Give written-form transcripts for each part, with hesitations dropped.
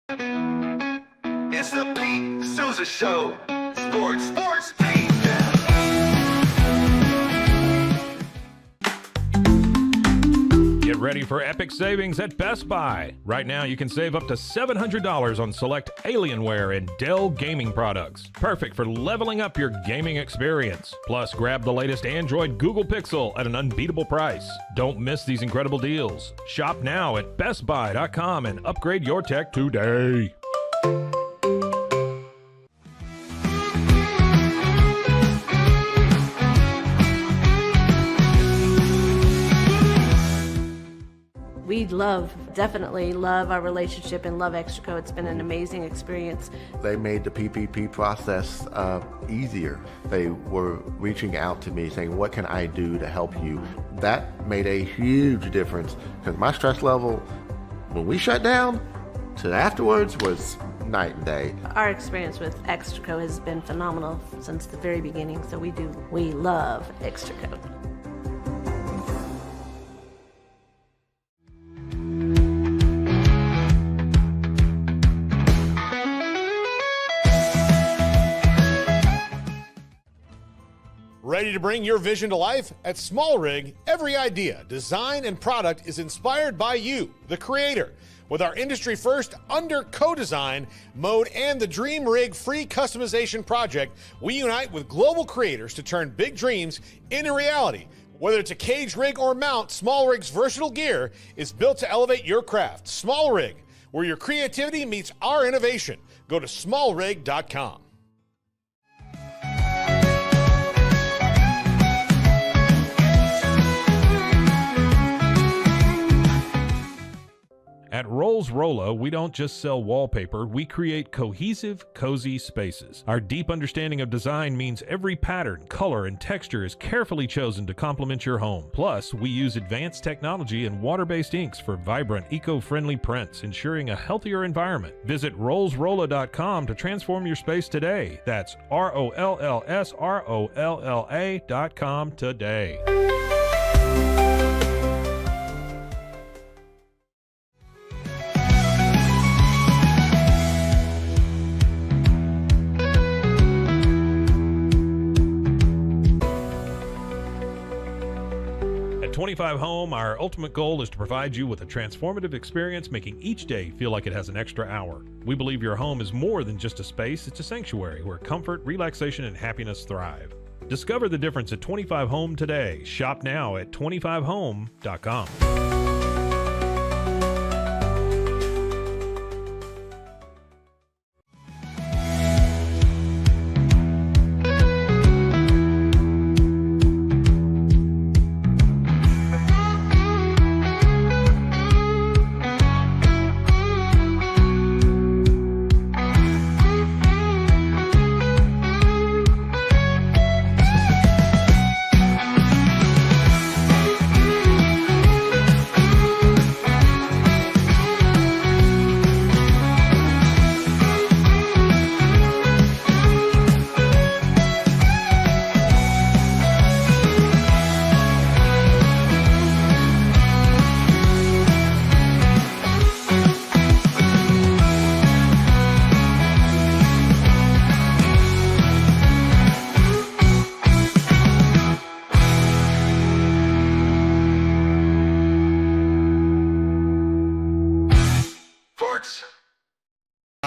It's the Pete Sousa Show. Sports, Pete. Get ready for epic savings at Best Buy. Right now, you can save up to $700 on select Alienware and Dell gaming products. Perfect for leveling up your gaming experience. Plus, grab the latest Android Google Pixel at an unbeatable price. Don't miss these incredible deals. Shop now at bestbuy.com and upgrade your tech today. We definitely love our relationship and love Extraco. It's been an amazing experience. They made the PPP process easier. They were reaching out to me saying, what can I do to help you? That made a huge difference because my stress level, when we shut down, to afterwards was night and day. Our experience with Extraco has been phenomenal since the very beginning, so we love Extraco. Ready to bring your vision to life? At Small Rig, every idea, design, and product is inspired by you, the creator. With our industry-first under co-design mode and the Dream Rig free customization project, we unite with global creators to turn big dreams into reality. Whether it's a cage rig or mount, Small Rig's versatile gear is built to elevate your craft. Small Rig, where your creativity meets our innovation. Go to smallrig.com. At Rolls Rolla, we don't just sell wallpaper, we create cohesive, cozy spaces. Our deep understanding of design means every pattern, color, and texture is carefully chosen to complement your home. Plus, we use advanced technology and water-based inks for vibrant, eco-friendly prints, ensuring a healthier environment. Visit rollsrolla.com to transform your space today. That's ROLLSROLLA.com today. At 25 Home, our ultimate goal is to provide you with a transformative experience, making each day feel like it has an extra hour. We believe your home is more than just a space, it's a sanctuary where comfort, relaxation, and happiness thrive. Discover the difference at 25 Home today. Shop now at 25home.com.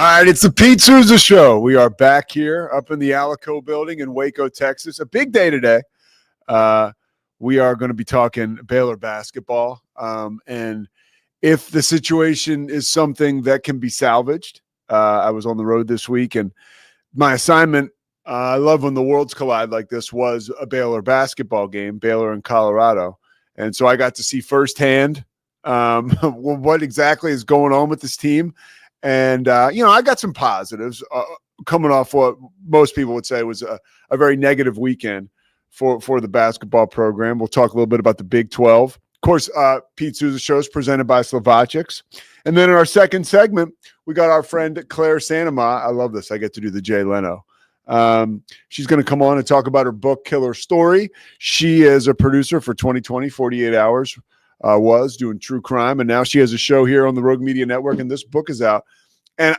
All right, it's the Pete Sousa Show. We are back here up in the Alico building in Waco, Texas. A big day today. We are going to be talking Baylor basketball. And if the situation is something that can be salvaged, I was on the road this week, and my assignment, I love when the worlds collide like this, was a Baylor basketball game, Baylor and Colorado. And so I got to see firsthand what exactly is going on with this team. And, I got some positives coming off what most people would say was a very negative weekend for the basketball program. We'll talk a little bit about the Big 12. Of course, Pete Sousa Show is presented by Slovacics. And then in our second segment, we got our friend Claire Sanema. I love this. I get to do the Jay Leno. She's going to come on and talk about her book, Killer Story. She is a producer for 2020, 48 Hours. Was doing true crime, and now she has a show here on the Rogue Media Network, and this book is out. and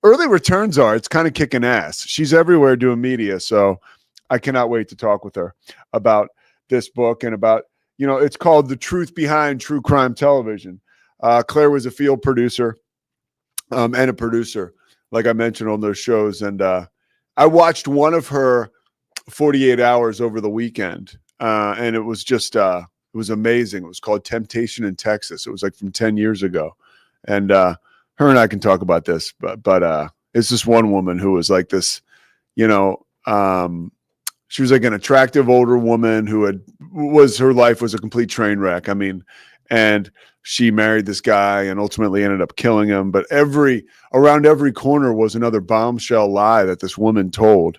early returns are, it's kind of kicking ass. She's everywhere doing media. So I cannot wait to talk with her about this book and about, it's called The Truth Behind True Crime Television. Claire was a field producer and a producer, like I mentioned on those shows. And I watched one of her 48 hours over the weekend. And it was just, it was amazing. It was called Temptation in Texas. It was like from 10 years ago. And her and I can talk about this, but it's this one woman who was like this, she was like an attractive older woman who her life was a complete train wreck. I mean, and she married this guy and ultimately ended up killing him. But around every corner was another bombshell lie that this woman told.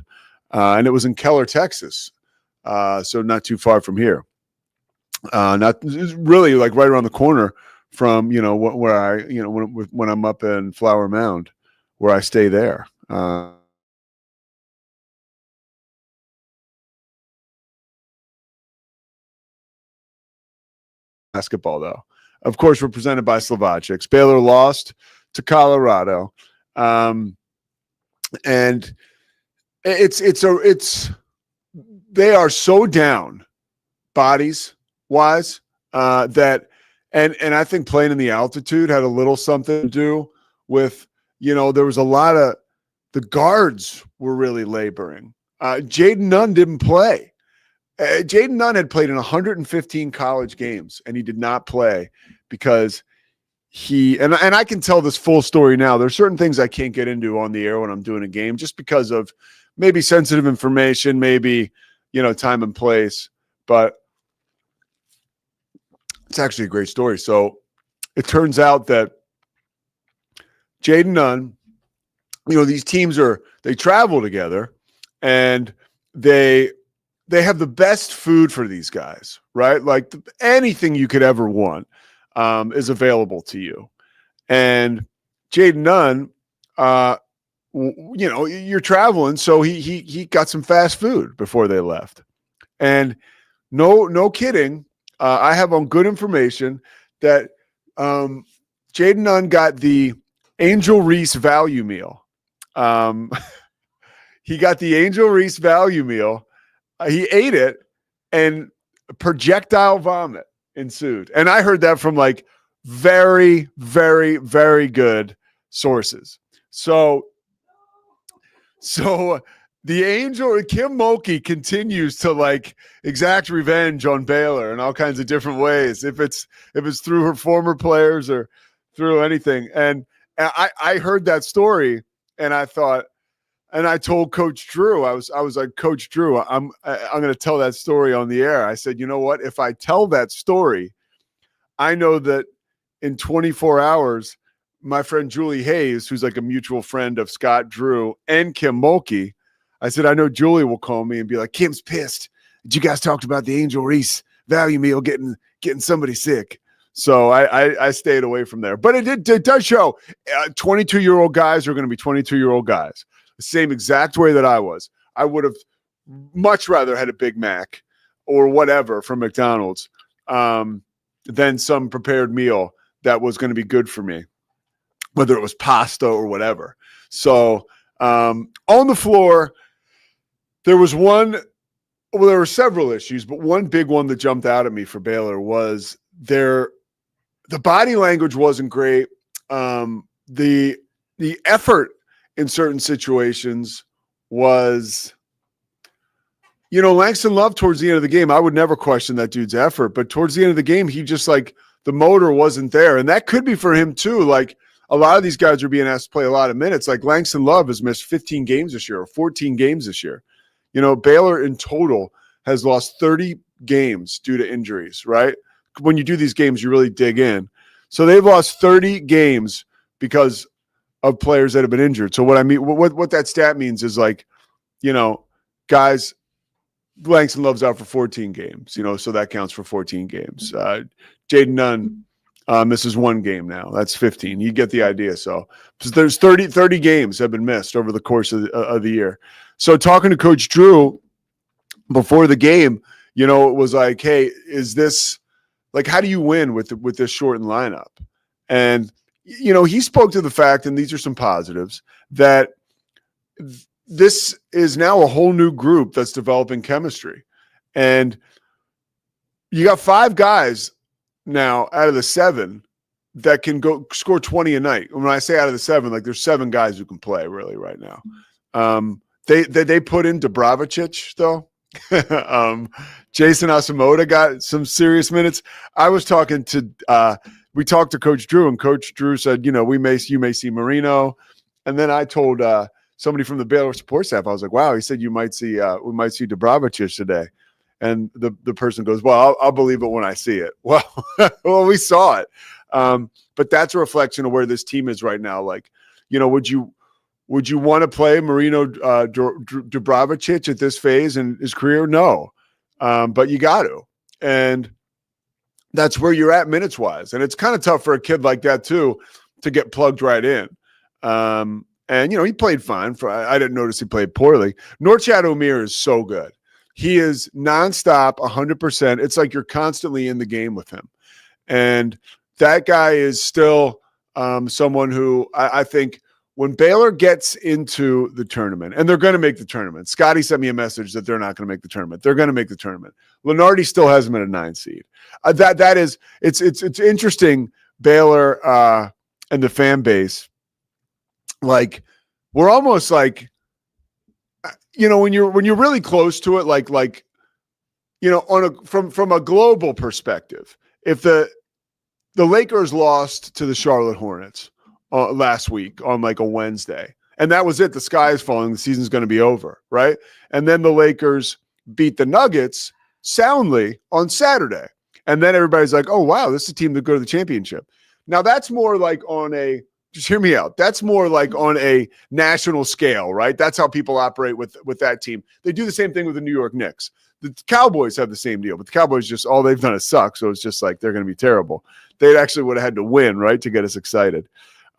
And it was in Keller, Texas. So not too far from here. It's really like right around the corner from, where I, when I'm up in Flower Mound, where I stay there. Basketball, though, of course, represented by Slovakics. Baylor lost to Colorado, and they are so down bodies wise that and I think playing in the altitude had a little something to do with, there was a lot of the guards were really laboring. Jaden Nunn didn't play. Jaden Nunn had played in 115 college games, and he did not play because and I can tell this full story now. There's certain things I can't get into on the air when I'm doing a game just because of maybe sensitive information, maybe, time and place, but it's actually a great story. So it turns out that Jaden Nunn, these teams they travel together and they have the best food for these guys, right? Like anything you could ever want is available to you. And Jaden Nunn, you're traveling, so he got some fast food before they left. And no kidding, I have on good information that Jaden Nunn got the Angel Reese value meal. He got the Angel Reese value meal. He ate it, and projectile vomit ensued. And I heard that from like very, very, very good sources. So the Angel, Kim Mulkey, continues to like exact revenge on Baylor in all kinds of different ways. If it's through her former players or through anything. And I heard that story, and I thought, and I told Coach Drew, I was like, Coach Drew, I'm going to tell that story on the air. I said, you know what? If I tell that story, I know that in 24 hours, my friend Julie Hayes, who's like a mutual friend of Scott Drew and Kim Mulkey, I said, I know Julie will call me and be like, Kim's pissed. You guys talked about the Angel Reese value meal getting somebody sick. So I stayed away from there. But it does show 22-year-old guys are going to be 22-year-old guys. The same exact way that I was. I would have much rather had a Big Mac or whatever from McDonald's than some prepared meal that was going to be good for me, whether it was pasta or whatever. So on the floor, there were several issues, but one big one that jumped out at me for Baylor was the body language wasn't great. The effort in certain situations was, Langston Love towards the end of the game, I would never question that dude's effort, but towards the end of the game, he just like the motor wasn't there. And that could be for him too. Like a lot of these guys are being asked to play a lot of minutes. Like Langston Love has missed 15 games this year or 14 games this year. Baylor in total has lost 30 games due to injuries, right? When you do these games, you really dig in. So they've lost 30 games because of players that have been injured. So what that stat means is like, guys, Langston Love's out for 14 games, so that counts for 14 games. Jaden Nunn misses one game now. That's 15. You get the idea. So there's 30 games have been missed over the course of the year. So talking to Coach Drew before the game, it was like, hey, is this like, how do you win with this shortened lineup? And he spoke to the fact, and these are some positives, that this is now a whole new group that's developing chemistry. And you got 5 guys now out of the 7 that can go score 20 a night. When I say out of the 7, like there's 7 guys who can play really right now. They put in Dubravicic though. Jason Asamoah got some serious minutes. I was talking to we talked to Coach Drew, and Coach Drew said, you may see Marino. And then I told somebody from the Baylor support staff, I was like, wow, he said we might see Dubravicic today. And the person goes, well, I'll believe it when I see it. Well, we saw it. But that's a reflection of where this team is right now. Like, would you want to play Marino Dubravicic at this phase in his career? No. But you got to. And that's where you're at minutes wise. And it's kind of tough for a kid like that too, to get plugged right in. And he played fine. I didn't notice he played poorly. Norchad Omier is so good. He is nonstop, 100%. It's like you're constantly in the game with him. And that guy is still someone who I think when Baylor gets into the tournament, and they're going to make the tournament. Scotty sent me a message that they're not going to make the tournament. They're going to make the tournament. Lenardi still has them at a 9 seed. It's interesting, Baylor and the fan base. Like, we're almost like, when you're really close to it, from a global perspective, if the Lakers lost to the Charlotte Hornets last week on like a Wednesday, and that was it, the sky is falling, the season's going to be over, right? And then the Lakers beat the Nuggets soundly on Saturday, and then everybody's like, oh wow, this is a team that go to the championship. Now that's more like on a, just hear me out, that's more like on a national scale, right? That's how people operate with that team. They do the same thing with the New York Knicks. The Cowboys have the same deal, but the Cowboys just, all they've done is suck, so it's just like they're going to be terrible. They actually would have had to win, right, to get us excited.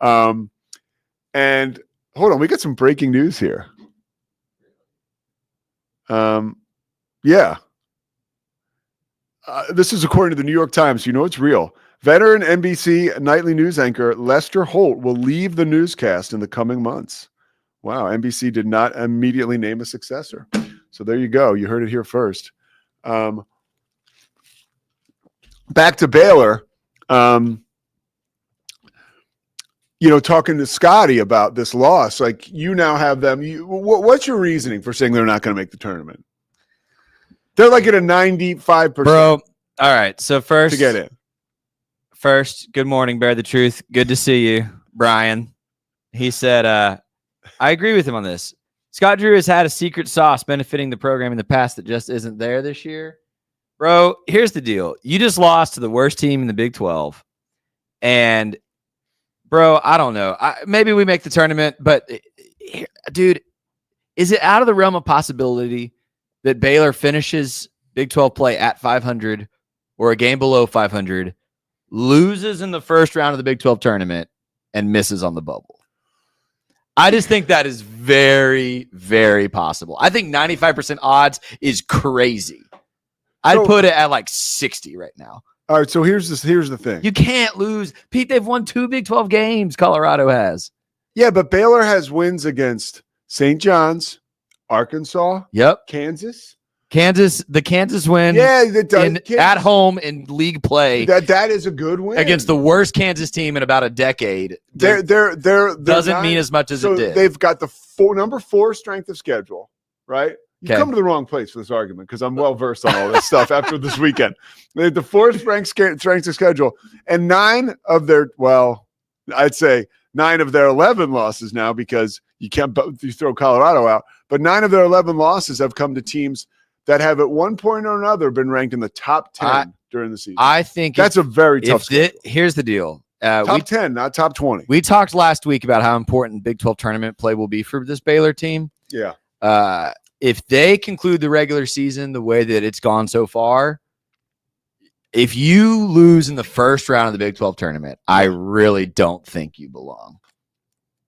And hold on, we got some breaking news here. Yeah. This is according to the New York Times. You know it's real. Veteran NBC nightly news anchor Lester Holt will leave the newscast in the coming months. Wow, NBC did not immediately name a successor. So there you go. You heard it here first. Back to Baylor. Talking to Scotty about this loss, like you now have them. What's your reasoning for saying they're not going to make the tournament? They're like at a 95%. Bro, all right. So first, to get in. First, good morning, Bear the Truth. Good to see you, Brian. He said, I agree with him on this. Scott Drew has had a secret sauce benefiting the program in the past that just isn't there this year. Bro, here's the deal. You just lost to the worst team in the Big 12. And, bro, I don't know. Maybe we make the tournament, but, dude, is it out of the realm of possibility that Baylor finishes Big 12 play at 500 or a game below 500, loses in the first round of the Big 12 tournament, and misses on the bubble? I just think that is very, very possible. I think 95% odds is crazy. I'd put it at like 60 right now. All right, so here's the thing. You can't lose. Pete, they've won 2 Big 12 games. Colorado has. Yeah, but Baylor has wins against St. John's, Arkansas, Yep. The Kansas win. Yeah, at home in league play. That is a good win against the worst Kansas team in about a decade. They're doesn't mean as much as it did. They've got the number 4 strength of schedule, right? You come to the wrong place for this argument because I'm well versed on all this stuff after this weekend. They had the 4th ranked strength of schedule, and 9 of their 11 losses now, because you throw Colorado out, but 9 of their 11 losses have come to teams that have at one point or another been ranked in the top 10 during the season. I think that's a very tough schedule. Here's the deal. Top 10, not top 20. We talked last week about how important Big 12 tournament play will be for this Baylor team. Yeah. If they conclude the regular season the way that it's gone so far, if you lose in the first round of the Big 12 tournament, I really don't think you belong.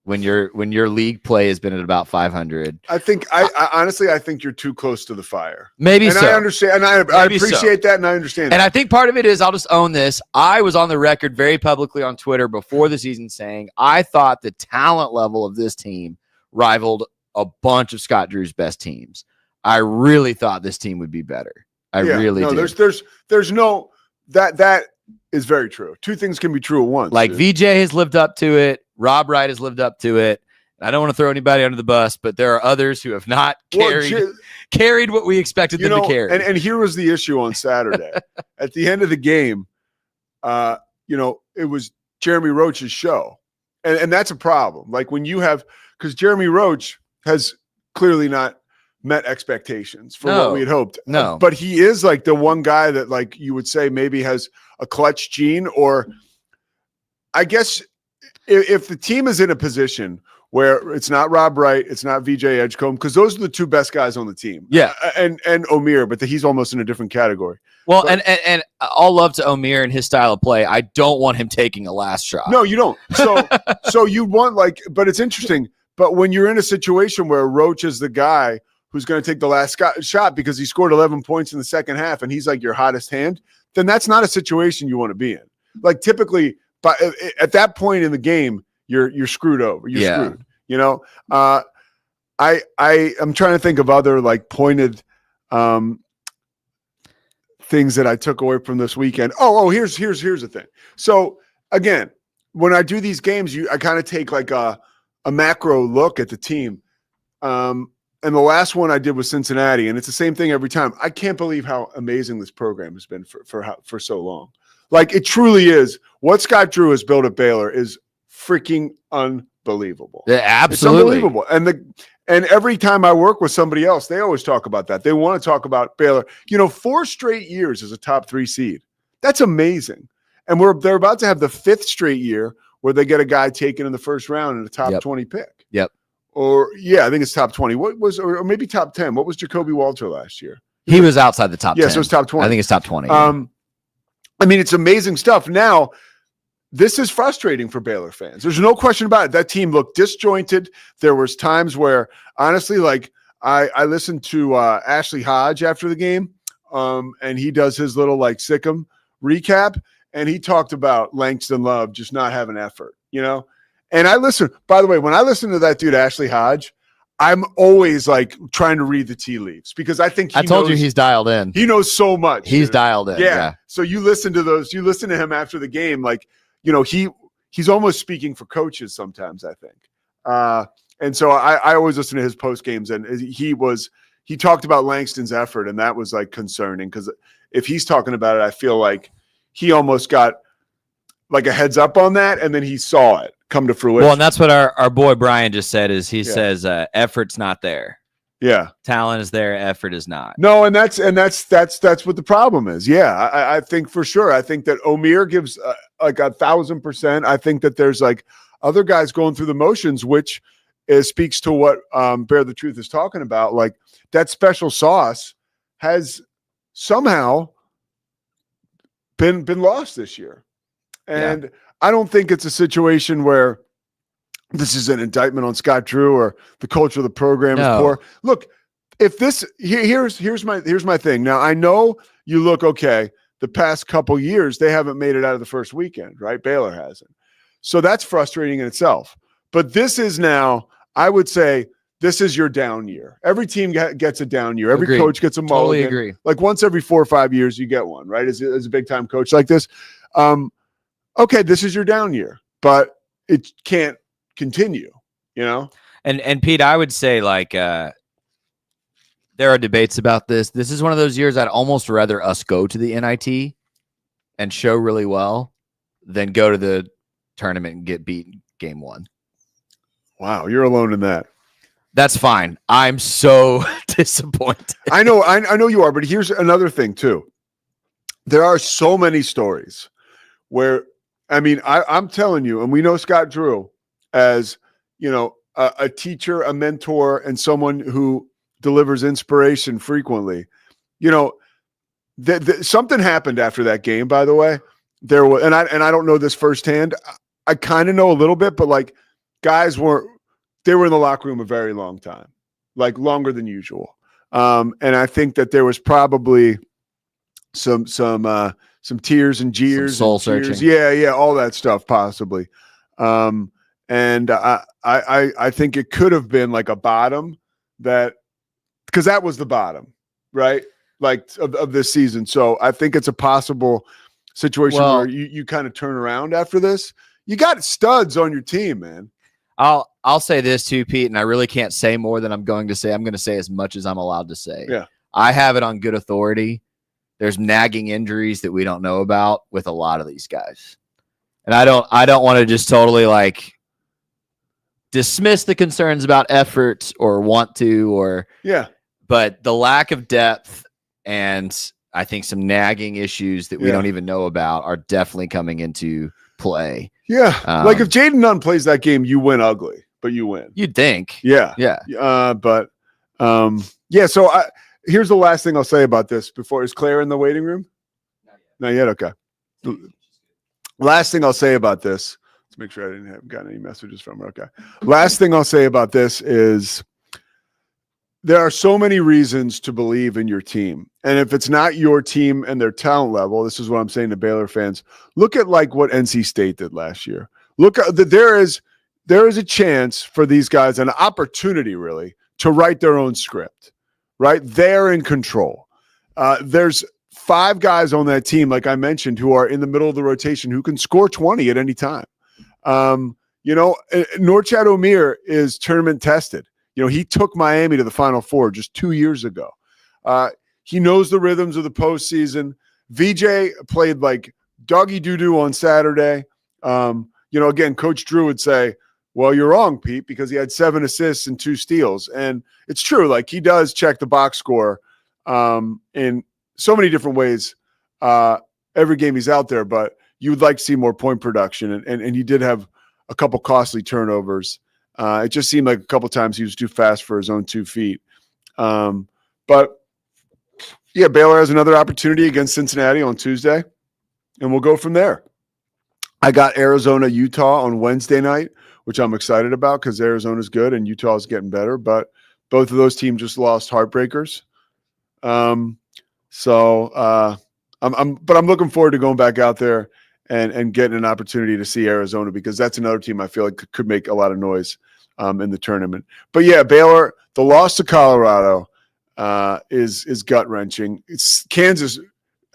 when your league play has been at about 500. I think I honestly I think you're too close to the fire. Maybe and so. I understand, and I Maybe appreciate that, and I understand. And that. I think part of it is, I'll just own this. I was on the record very publicly on Twitter before the season saying I thought the talent level of this team rivaled a bunch of Scott Drew's best teams. I really thought this team would be better. I really did. There's no that is very true. Two things can be true at once. Like, dude. VJ has lived up to it. Rob Wright has lived up to it. I don't want to throw anybody under the bus, but there are others who have not carried what we expected them to carry. And here was the issue on Saturday. At the end of the game, it was Jeremy Roach's show. And that's a problem. Like, when you have, because Jeremy Roach has clearly not met expectations for what we had hoped. No. But he is like the one guy that, like, you would say maybe has a clutch gene, or I guess if the team is in a position where it's not Rob Wright, it's not VJ Edgecombe, because those are the two best guys on the team. Yeah. And Omir, but he's almost in a different category. Well, and all love to Omir and his style of play. I don't want him taking a last shot. No, you don't. So you want, like, but it's interesting. But when you're in a situation where Roach is the guy who's going to take the last shot because he scored 11 points in the second half and he's like your hottest hand, then that's not a situation you want to be in. Like, typically, but at that point in the game, you're screwed over. You're screwed. You know, I'm trying to think of other, like, pointed things that I took away from this weekend. Here's the thing. So again, when I do these games, I kind of take like a macro look at the team. And the last one I did was Cincinnati, and it's the same thing every time. I can't believe how amazing this program has been for so long. Like, it truly is. What Scott Drew has built at Baylor is freaking unbelievable. Yeah, absolutely. It's unbelievable. And every time I work with somebody else, they always talk about that. They want to talk about Baylor. 4 straight years as a top 3 seed. That's amazing. And they're about to have the 5th straight year where they get a guy taken in the first round in a top 20 pick. Yep. Or, I think it's top 20. Or maybe top 10. What was Jacoby Walter last year? He was outside the top 10. So it's top 20. I think it's top 20. I mean, it's amazing stuff. Now, this is frustrating for Baylor fans. There's no question about it. That team looked disjointed. There was times where, honestly, like, I listened to Ashley Hodge after the game, and he does his little, like, Sikkim recap, and he talked about Langston Love just not having effort, And I listen, by the way, when I listen to that dude, Ashley Hodge, I'm always like trying to read the tea leaves because I think I told you he's dialed in. He knows so much. He's dialed in. Yeah. So you listen to him after the game, like, he's almost speaking for coaches sometimes, I think. And so I always listen to his post games, and he talked about Langston's effort, and that was like concerning because if he's talking about it, I feel like he almost got like a heads up on that, and then he saw it come to fruition. Well, and that's what our boy Brian just said. Is he says effort's not there. Yeah, talent is there, effort is not. No, and that's what the problem is. Yeah, I think for sure. I think that Omir gives like 1,000%. I think that there's like other guys going through the motions, which speaks to what Bear the Truth is talking about. Like, that special sauce has somehow been lost this year. And I don't think it's a situation where this is an indictment on Scott Drew or the culture of the program is poor. Look, if this here's my thing. Now, I know you look okay. The past couple years, they haven't made it out of the first weekend, right? Baylor hasn't. So that's frustrating in itself. But this is now, I would say, this is your down year. Every team gets a down year. Every coach gets a mulligan. Totally agree. Like, once every 4 or 5 years, you get one, right? As a big time coach like this. Okay, this is your down year, but it can't continue, And Pete, I would say, like, there are debates about this. This is one of those years I'd almost rather us go to the NIT and show really well than go to the tournament and get beat game 1. Wow, you're alone in that. That's fine. I'm so disappointed. I know you are, but here's another thing too. There are so many stories where, I mean, I'm telling you, and we know Scott Drew as, a teacher, a mentor, and someone who delivers inspiration frequently. Something happened after that game, by the way. There was, and I don't know this firsthand. I kind of know a little bit, but like, guys they were in the locker room a very long time, like longer than usual. And I think that there was probably some tears and jeers, Soul and cheers. searching. Yeah, all that stuff possibly. And I think it could have been like a bottom because that was the bottom, right? Like of this season. So I think it's a possible situation where you kind of turn around after this. You got studs on your team, man. I'll say this too, Pete, and I really can't say more than I'm going to say. I'm going to say as much as I'm allowed to say. Yeah. I have it on good authority. There's nagging injuries that we don't know about with a lot of these guys. And I don't want to just totally like dismiss the concerns about effort or want to but the lack of depth and I think some nagging issues that we don't even know about are definitely coming into play. Yeah. Like if Jaden Nunn plays that game, you win ugly, but you win. You'd think. Yeah. So here's the last thing I'll say about this before. Is Claire in the waiting room? Not yet. Okay. Last thing I'll say about this. Let's make sure I didn't have gotten any messages from her. Okay. Last thing I'll say about this is there are so many reasons to believe in your team. And if it's not your team and their talent level, this is what I'm saying to Baylor fans. Look at like what NC State did last year. Look at there is a chance for these guys, an opportunity really, to write their own script, right? They're in control. There's 5 guys on that team, like I mentioned, who are in the middle of the rotation who can score 20 at any time. Norchad Omier is tournament tested. He took Miami to the Final Four just 2 years ago. He knows the rhythms of the postseason. VJ played like doggy doo-doo on Saturday. Again, Coach Drew would say, well, you're wrong, Pete, because he had 7 assists and 2 steals. And it's true. Like he does check the box score in so many different ways every game he's out there, but you would like to see more point production. And he did have a couple costly turnovers. It just seemed like a couple times he was too fast for his own 2 feet. But yeah, Baylor has another opportunity against Cincinnati on Tuesday, and we'll go from there. I got Arizona, Utah on Wednesday night, which I'm excited about because Arizona's good and Utah's getting better. But both of those teams just lost heartbreakers. I'm looking forward to going back out there and getting an opportunity to see Arizona because that's another team I feel like could make a lot of noise in the tournament. But yeah, Baylor, the loss to Colorado is gut-wrenching. Kansas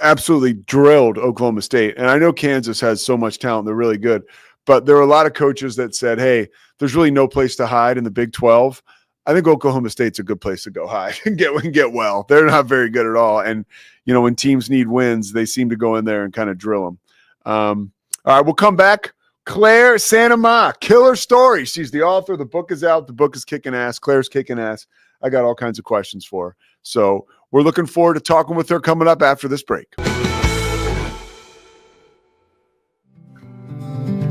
absolutely drilled Oklahoma State. And I know Kansas has so much talent. They're really good. But there were a lot of coaches that said, hey, there's really no place to hide in the Big 12. I think Oklahoma State's a good place to go hide and get well. They're not very good at all. And, when teams need wins, they seem to go in there and kind of drill them. All right, we'll come back. Claire Sanama, killer story. She's the author. The book is out. The book is kicking ass. Claire's kicking ass. I got all kinds of questions for her. So we're looking forward to talking with her coming up after this break.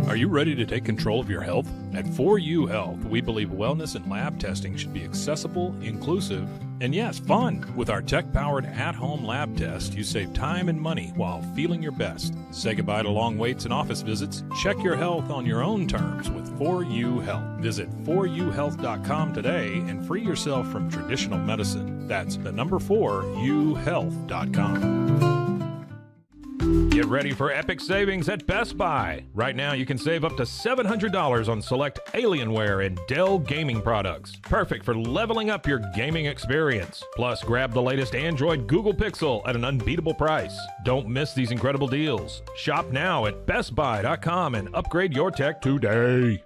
Are you ready to take control of your health? At 4U Health, we believe wellness and lab testing should be accessible, inclusive, and yes, fun. With our tech-powered at-home lab test, you save time and money while feeling your best. Say goodbye to long waits and office visits. Check your health on your own terms with 4U Health. Visit 4uhealth.com today and free yourself from traditional medicine. That's the number 4uhealth.com. Get ready for epic savings at Best Buy. Right now, you can save up to $700 on select Alienware and Dell gaming products. Perfect for leveling up your gaming experience. Plus, grab the latest Android Google Pixel at an unbeatable price. Don't miss these incredible deals. Shop now at bestbuy.com and upgrade your tech today.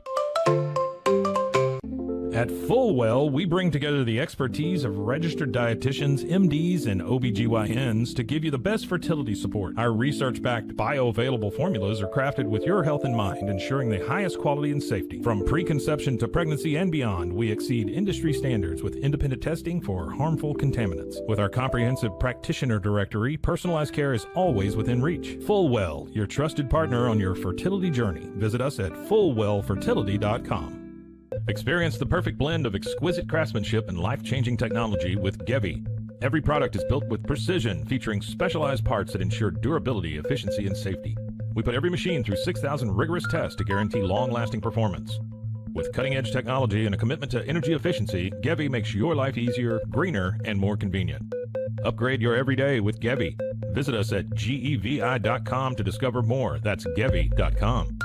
At Fullwell, we bring together the expertise of registered dietitians, MDs, and OBGYNs to give you the best fertility support. Our research-backed bioavailable formulas are crafted with your health in mind, ensuring the highest quality and safety. From preconception to pregnancy and beyond, we exceed industry standards with independent testing for harmful contaminants. With our comprehensive practitioner directory, personalized care is always within reach. Fullwell, your trusted partner on your fertility journey. Visit us at fullwellfertility.com. Experience the perfect blend of exquisite craftsmanship and life-changing technology with Gevi. Every product is built with precision, featuring specialized parts that ensure durability, efficiency, and safety. We put every machine through 6,000 rigorous tests to guarantee long-lasting performance. With cutting-edge technology and a commitment to energy efficiency, Gevi makes your life easier, greener, and more convenient. Upgrade your everyday with Gevi. Visit us at gevi.com to discover more. That's gevi.com.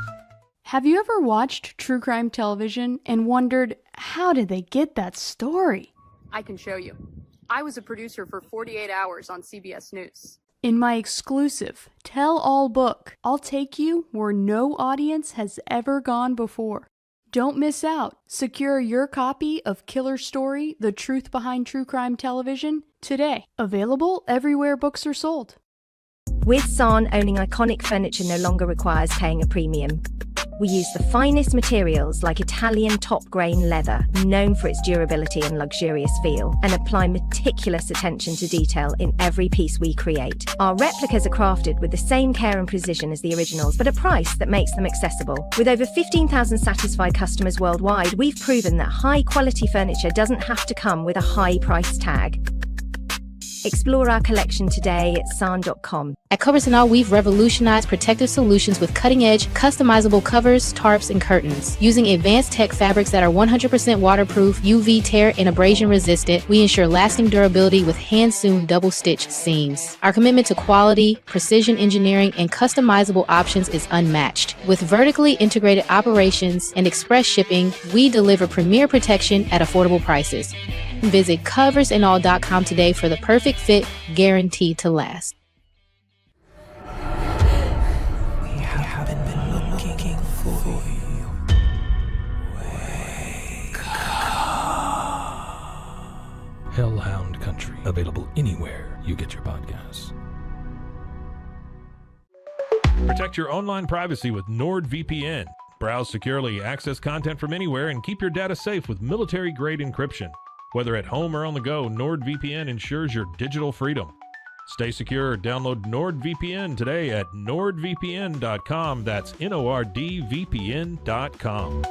Have you ever watched true crime television and wondered, how did they get that story? I can show you. I was a producer for 48 Hours on CBS News. In my exclusive tell-all book, I'll take you where no audience has ever gone before. Don't miss out. Secure your copy of Killer Story: The Truth Behind True Crime Television today. Available everywhere books are sold. With San, owning iconic furniture no longer requires paying a premium. We use the finest materials like Italian top-grain leather, known for its durability and luxurious feel, and apply meticulous attention to detail in every piece we create. Our replicas are crafted with the same care and precision as the originals, but a price that makes them accessible. With over 15,000 satisfied customers worldwide, we've proven that high-quality furniture doesn't have to come with a high price tag. Explore our collection today at san.com. At Covers & All, we've revolutionized protective solutions with cutting-edge, customizable covers, tarps, and curtains. Using advanced tech fabrics that are 100% waterproof, UV tear, and abrasion resistant, we ensure lasting durability with hand-sewn double-stitch seams. Our commitment to quality, precision engineering, and customizable options is unmatched. With vertically integrated operations and express shipping, we deliver premier protection at affordable prices. Visit coversandall.com today for the perfect fit, guaranteed to last. We haven't been looking for you. Wake up. Hellhound Country, available anywhere you get your podcasts. Protect your online privacy with NordVPN. Browse securely, access content from anywhere, and keep your data safe with military-grade encryption. Whether at home or on the go, NordVPN ensures your digital freedom. Stay secure. Download NordVPN today at nordvpn.com. That's NORDVPN.com.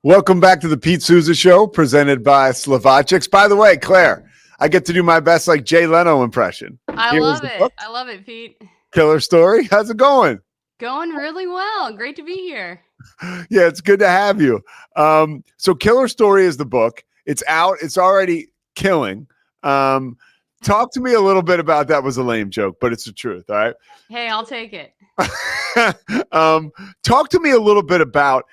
Welcome back to the Pete Sousa Show, presented by Slovacics. By the way, Claire, I get to do my best like Jay Leno impression. I love it. I love it, Pete. Killer Story. How's it going? Going really well. Great to be here. Yeah, it's good to have you. So Killer Story is the book. It's out. It's already killing. Talk to me a little bit about that. Was a lame joke, but it's the truth. All right. Hey, I'll take it. Talk to me a little bit about,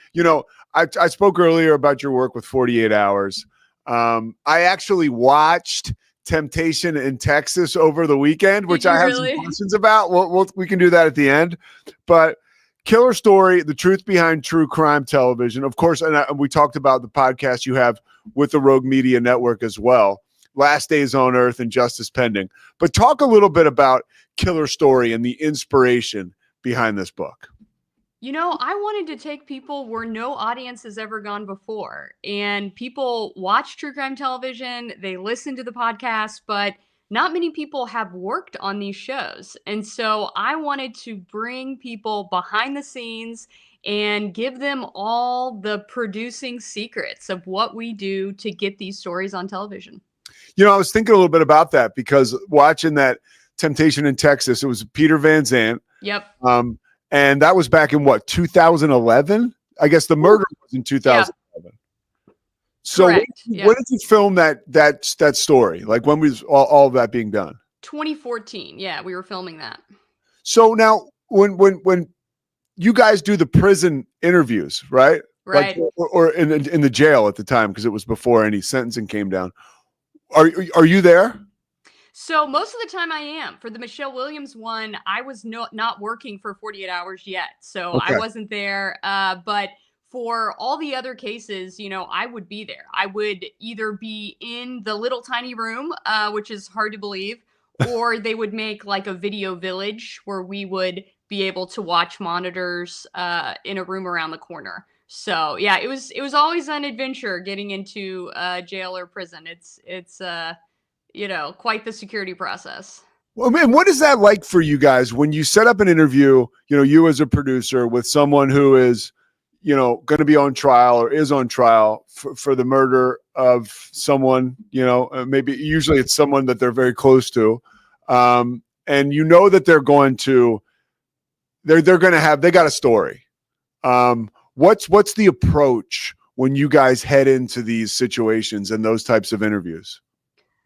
I spoke earlier about your work with 48 Hours. I actually watched Temptation in Texas over the weekend, which I have some questions about. We can do that at the end. But Killer Story: The Truth Behind True Crime Television, of course, and we talked about the podcast you have with the Rogue Media Network as well, Last Days on Earth and Justice Pending. But talk a little bit about Killer Story and the inspiration behind this book. I wanted to take people where no audience has ever gone before. And people watch true crime television, they listen to the podcast, but not many people have worked on these shows. And so I wanted to bring people behind the scenes and give them all the producing secrets of what we do to get these stories on television. I was thinking a little bit about that because watching that Temptation in Texas, it was Peter Van Zandt. Yep. And that was back in 2011? I guess the murder was in 2011. Yeah. So when did you film that story? Like when was all of that being done? 2014. Yeah, we were filming that. So now when you guys do the prison interviews, right? Right. Like, or in the jail at the time, because it was before any sentencing came down. Are you there? So most of the time I am. For the Michelle Williams one, I was not working for 48 Hours yet. So I wasn't there. But for all the other cases, I would be there. I would either be in the little tiny room, which is hard to believe, or they would make like a video village where we would be able to watch monitors in a room around the corner. So yeah, it was always an adventure getting into jail or prison. It's quite the security process. Well, man, what is that like for you guys when you set up an interview, you as a producer with someone who is, going to be on trial or is on trial for the murder of someone, maybe usually it's someone that they're very close to. And you know that they're going to have, they got a story. What's the approach when you guys head into these situations and those types of interviews?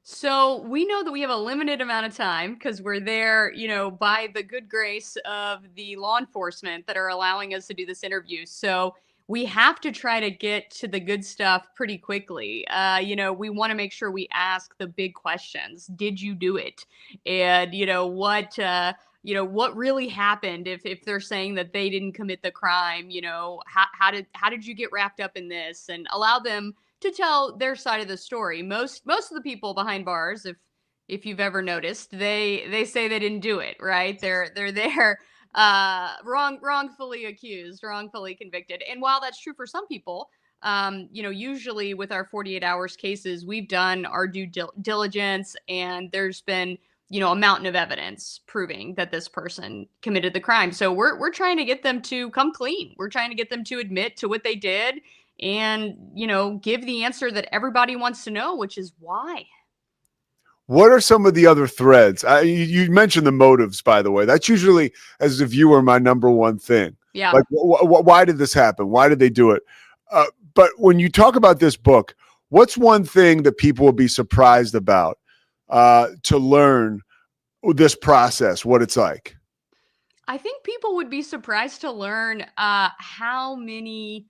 So we know that we have a limited amount of time because we're there, by the good grace of the law enforcement that are allowing us to do this interview. So we have to try to get to the good stuff pretty quickly. We want to make sure we ask the big questions. Did you do it? And, what really happened if they're saying that they didn't commit the crime, how did you get wrapped up in this, and allow them to tell their side of the story. Most of the people behind bars, if you've ever noticed, they say they didn't do it, right? They're there wrongfully accused, wrongfully convicted. And while that's true for some people, usually with our 48 hours cases, we've done our due diligence, and there's been a mountain of evidence proving that this person committed the crime. So we're trying to get them to come clean. We're trying to get them to admit to what they did and, give the answer that everybody wants to know, which is why. What are some of the other threads? You mentioned the motives, by the way. That's usually, as a viewer, my number one thing. Yeah. Like, why did this happen? Why did they do it? But when you talk about this book, what's one thing that people will be surprised about to learn this process, what it's like? I think people would be surprised to learn how many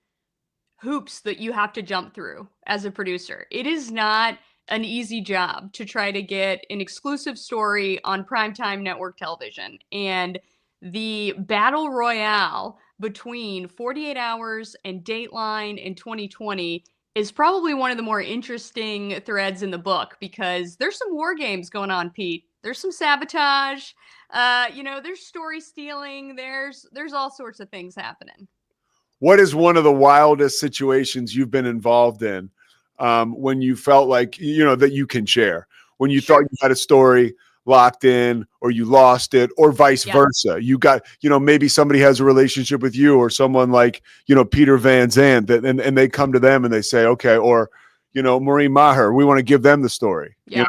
hoops that you have to jump through as a producer. It is not an easy job to try to get an exclusive story on primetime network television. And the battle royale between 48 Hours and Dateline in 2020 is probably one of the more interesting threads in the book, because there's some war games going on, Pete. There's some sabotage, there's story stealing, there's all sorts of things happening. What is one of the wildest situations you've been involved in when you felt like, that you can share? When you thought you had a story locked in, or you lost it, or vice versa? You got, maybe somebody has a relationship with you, or someone like, Peter Van Zandt, and they come to them and they say, okay, or, Maureen Maher, we want to give them the story. Yeah.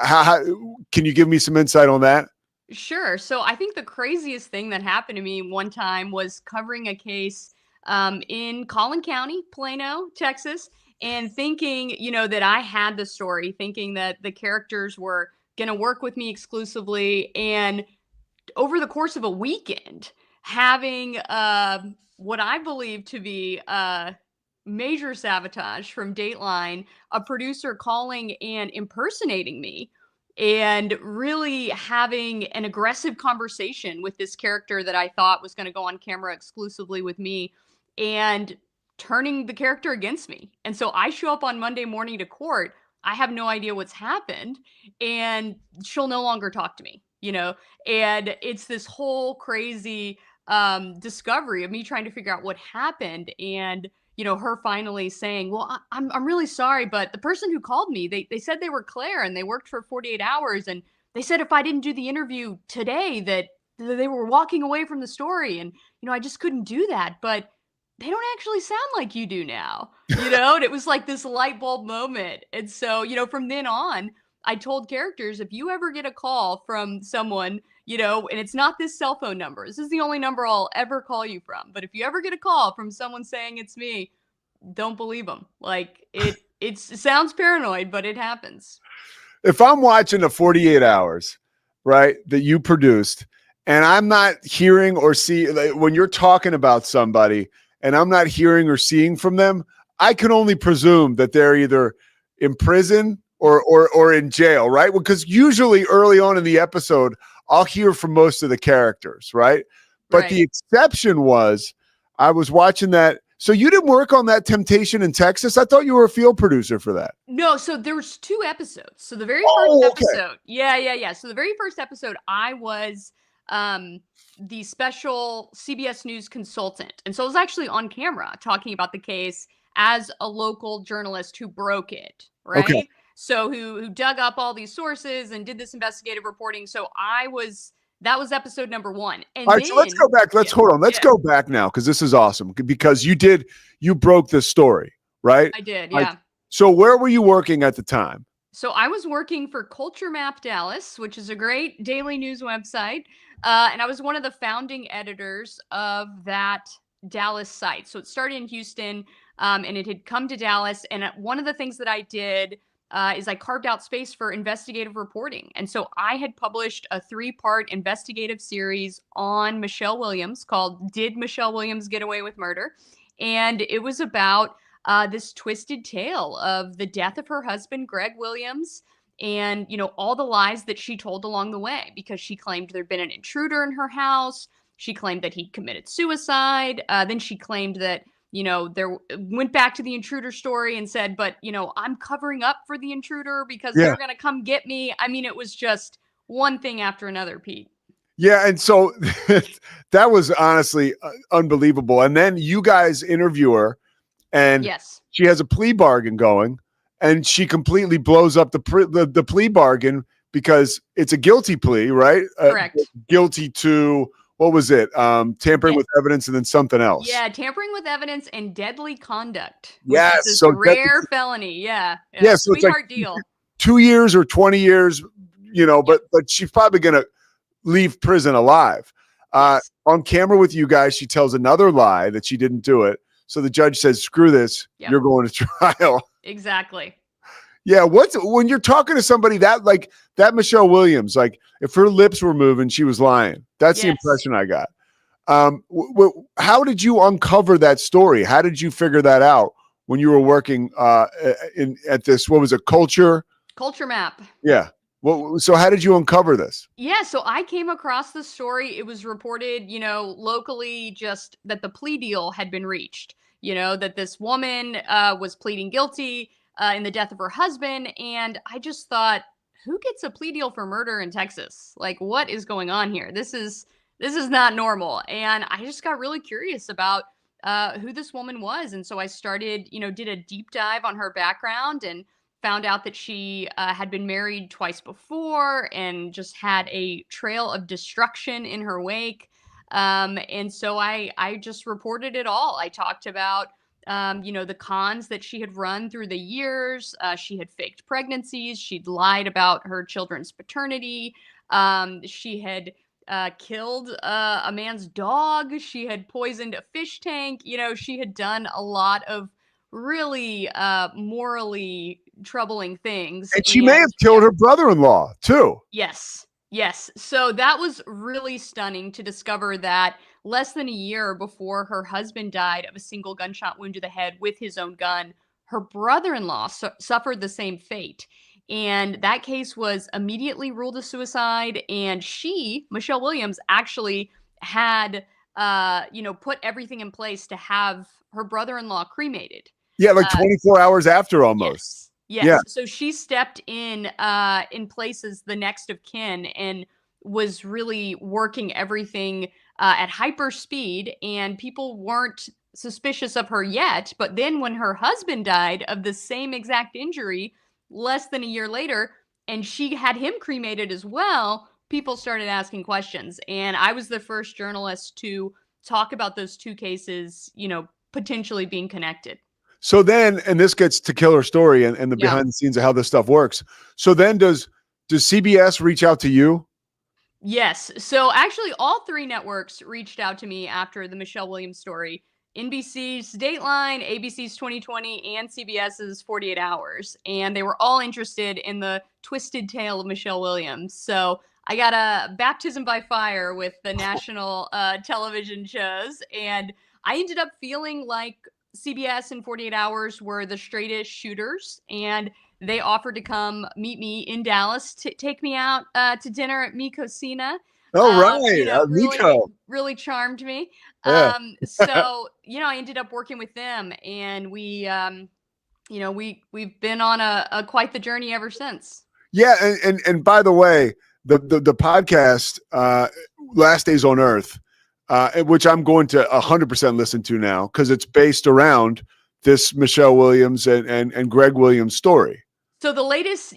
How can you give me some insight on that? Sure. So I think the craziest thing that happened to me one time was covering a case in Collin County, Plano, Texas, and thinking, that I had the story, thinking that the characters were going to work with me exclusively. And over the course of a weekend, having what I believe to be major sabotage from Dateline, a producer calling and impersonating me, and really having an aggressive conversation with this character that I thought was going to go on camera exclusively with me, and turning the character against me. And so I show up on Monday morning to court. I have no idea what's happened, and she'll no longer talk to me, and it's this whole crazy discovery of me trying to figure out what happened. And her finally saying, well, I'm really sorry, but the person who called me, they said they were Claire and they worked for 48 Hours. And they said if I didn't do the interview today, that they were walking away from the story. And, I just couldn't do that. But they don't actually sound like you do now, and it was like this light bulb moment. And so, from then on, I told characters, if you ever get a call from someone, and it's not this cell phone number, this is the only number I'll ever call you from. But if you ever get a call from someone saying it's me, don't believe them. Like it sounds paranoid, but it happens. If I'm watching the 48 Hours, right, that you produced, and I'm not hearing or when you're talking about somebody, and I'm not hearing or seeing from them, I can only presume that they're either in prison or in jail, right? Because usually early on in the episode, I'll hear from most of the characters, right? But the exception was, I was watching that. So you didn't work on that Temptation in Texas? I thought you were a field producer for that. No, so there was 2 episodes. So the very first episode, yeah. So the very first episode, I was the special CBS News consultant. And so I was actually on camera talking about the case as a local journalist who broke it, right? Okay. So who dug up all these sources and did this investigative reporting. So that was episode number 1. And all right, so let's go back. Hold on. Let's go back now, because this is awesome, because you broke this story, right? I did, yeah. So where were you working at the time? So I was working for Culture Map Dallas, which is a great daily news website. And I was one of the founding editors of that Dallas site. So it started in Houston, and it had come to Dallas. And one of the things that I did is I carved out space for investigative reporting. And so I had published a 3-part investigative series on Michelle Williams called Did Michelle Williams Get Away with Murder? And it was about this twisted tale of the death of her husband, Greg Williams, and, all the lies that she told along the way, because she claimed there'd been an intruder in her house. She claimed that he committed suicide. Then she claimed that, there went back to the intruder story and said, but, I'm covering up for the intruder because they're going to come get me. I mean, it was just one thing after another, Pete. Yeah. And so that was honestly unbelievable. And then you guys interview her. And yes, she has a plea bargain going, and she completely blows up the plea bargain because it's a guilty plea, right? Correct. Guilty to, what was it? Tampering with evidence and then something else. Yeah, tampering with evidence and deadly conduct. Yes, is so rare felony. Yeah. Yeah, so sweetheart it's like deal. 2 years or 20 years, but she's probably gonna leave prison alive. On camera with you guys, she tells another lie that she didn't do it. So the judge says, screw this, you're going to trial. Exactly. Yeah. When you're talking to somebody that Michelle Williams, like if her lips were moving, she was lying. That's the impression I got. How did you uncover that story? How did you figure that out when you were working at this, what was it? Culture Map. Yeah. Well, so how did you uncover this? Yeah, so I came across the story. It was reported, locally, just that the plea deal had been reached, that this woman was pleading guilty in the death of her husband. And I just thought, who gets a plea deal for murder in Texas? Like, what is going on here? This is not normal. And I just got really curious about who this woman was. And so I started, did a deep dive on her background and found out that she had been married twice before and just had a trail of destruction in her wake. And so I just reported it all. I talked about, the cons that she had run through the years. She had faked pregnancies. She'd lied about her children's paternity. She had killed a man's dog. She had poisoned a fish tank. She had done a lot of really morally troubling things. And she may have killed her brother-in-law too. Yes. So that was really stunning to discover that less than a year before her husband died of a single gunshot wound to the head with his own gun, her brother-in-law suffered the same fate. And that case was immediately ruled a suicide. And Michelle Williams, actually had, put everything in place to have her brother-in-law cremated. Yeah, like 24 hours after almost. Yes. Yeah. So she stepped in place as the next of kin and was really working everything at hyper speed. And people weren't suspicious of her yet. But then when her husband died of the same exact injury less than a year later, and she had him cremated as well, people started asking questions. And I was the first journalist to talk about those two cases, potentially being connected. So then, and this gets to Killer Story and the behind the scenes of how this stuff works. So then does CBS reach out to you? Yes. So actually all 3 networks reached out to me after the Michelle Williams story. NBC's Dateline, ABC's 2020, and CBS's 48 Hours. And they were all interested in the twisted tale of Michelle Williams. So I got a baptism by fire with the national television shows. And I ended up feeling like CBS and 48 Hours were the straightest shooters, and they offered to come meet me in Dallas to take me out to dinner at Mi Cocina. Oh, right. Miko. Really charmed me. Yeah. So, I ended up working with them, and we, we've been on quite the journey ever since. Yeah. And by the way, the podcast, Last Days on Earth, which I'm going to 100% listen to now because it's based around this Michelle Williams and Greg Williams story. So the latest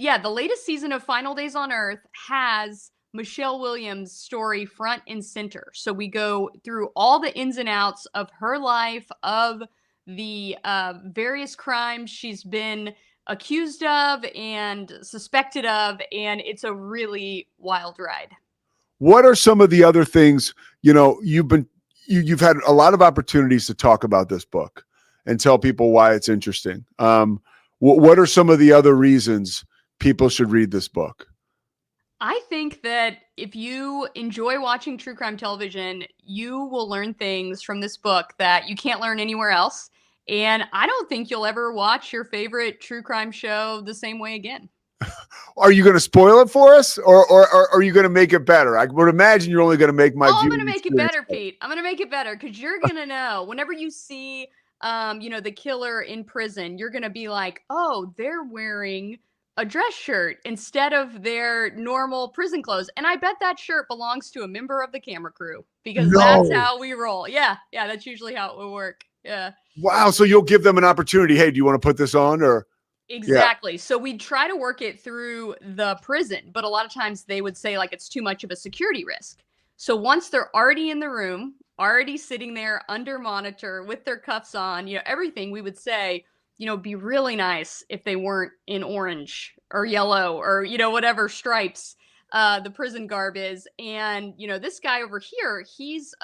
season of Final Days on Earth has Michelle Williams' story front and center. So we go through all the ins and outs of her life, of the various crimes she's been accused of and suspected of, and it's a really wild ride. What are some of the other things, you've had a lot of opportunities to talk about this book and tell people why it's interesting. What are some of the other reasons people should read this book? I think that if you enjoy watching true crime television, you will learn things from this book that you can't learn anywhere else. And I don't think you'll ever watch your favorite true crime show the same way again. Are you going to spoil it for us, or are you going to make it better? I would imagine you're only going to make my I'm viewing going to make it experience better, Pete. I'm going to make it better because you're going to know whenever you see, the killer in prison, you're going to be like, oh, they're wearing a dress shirt instead of their normal prison clothes. And I bet that shirt belongs to a member of the camera crew because that's how we roll. Yeah. Yeah. That's usually how it will work. Yeah. Wow. So you'll give them an opportunity. Hey, do you want to put this on? Or Exactly. Yeah. So we'd try to work it through the prison, but a lot of times they would say like it's too much of a security risk. So once they're already in the room, already sitting there under monitor with their cuffs on, everything, we would say, be really nice if they weren't in orange or yellow or, whatever stripes the prison garb is. And, this guy over here, he's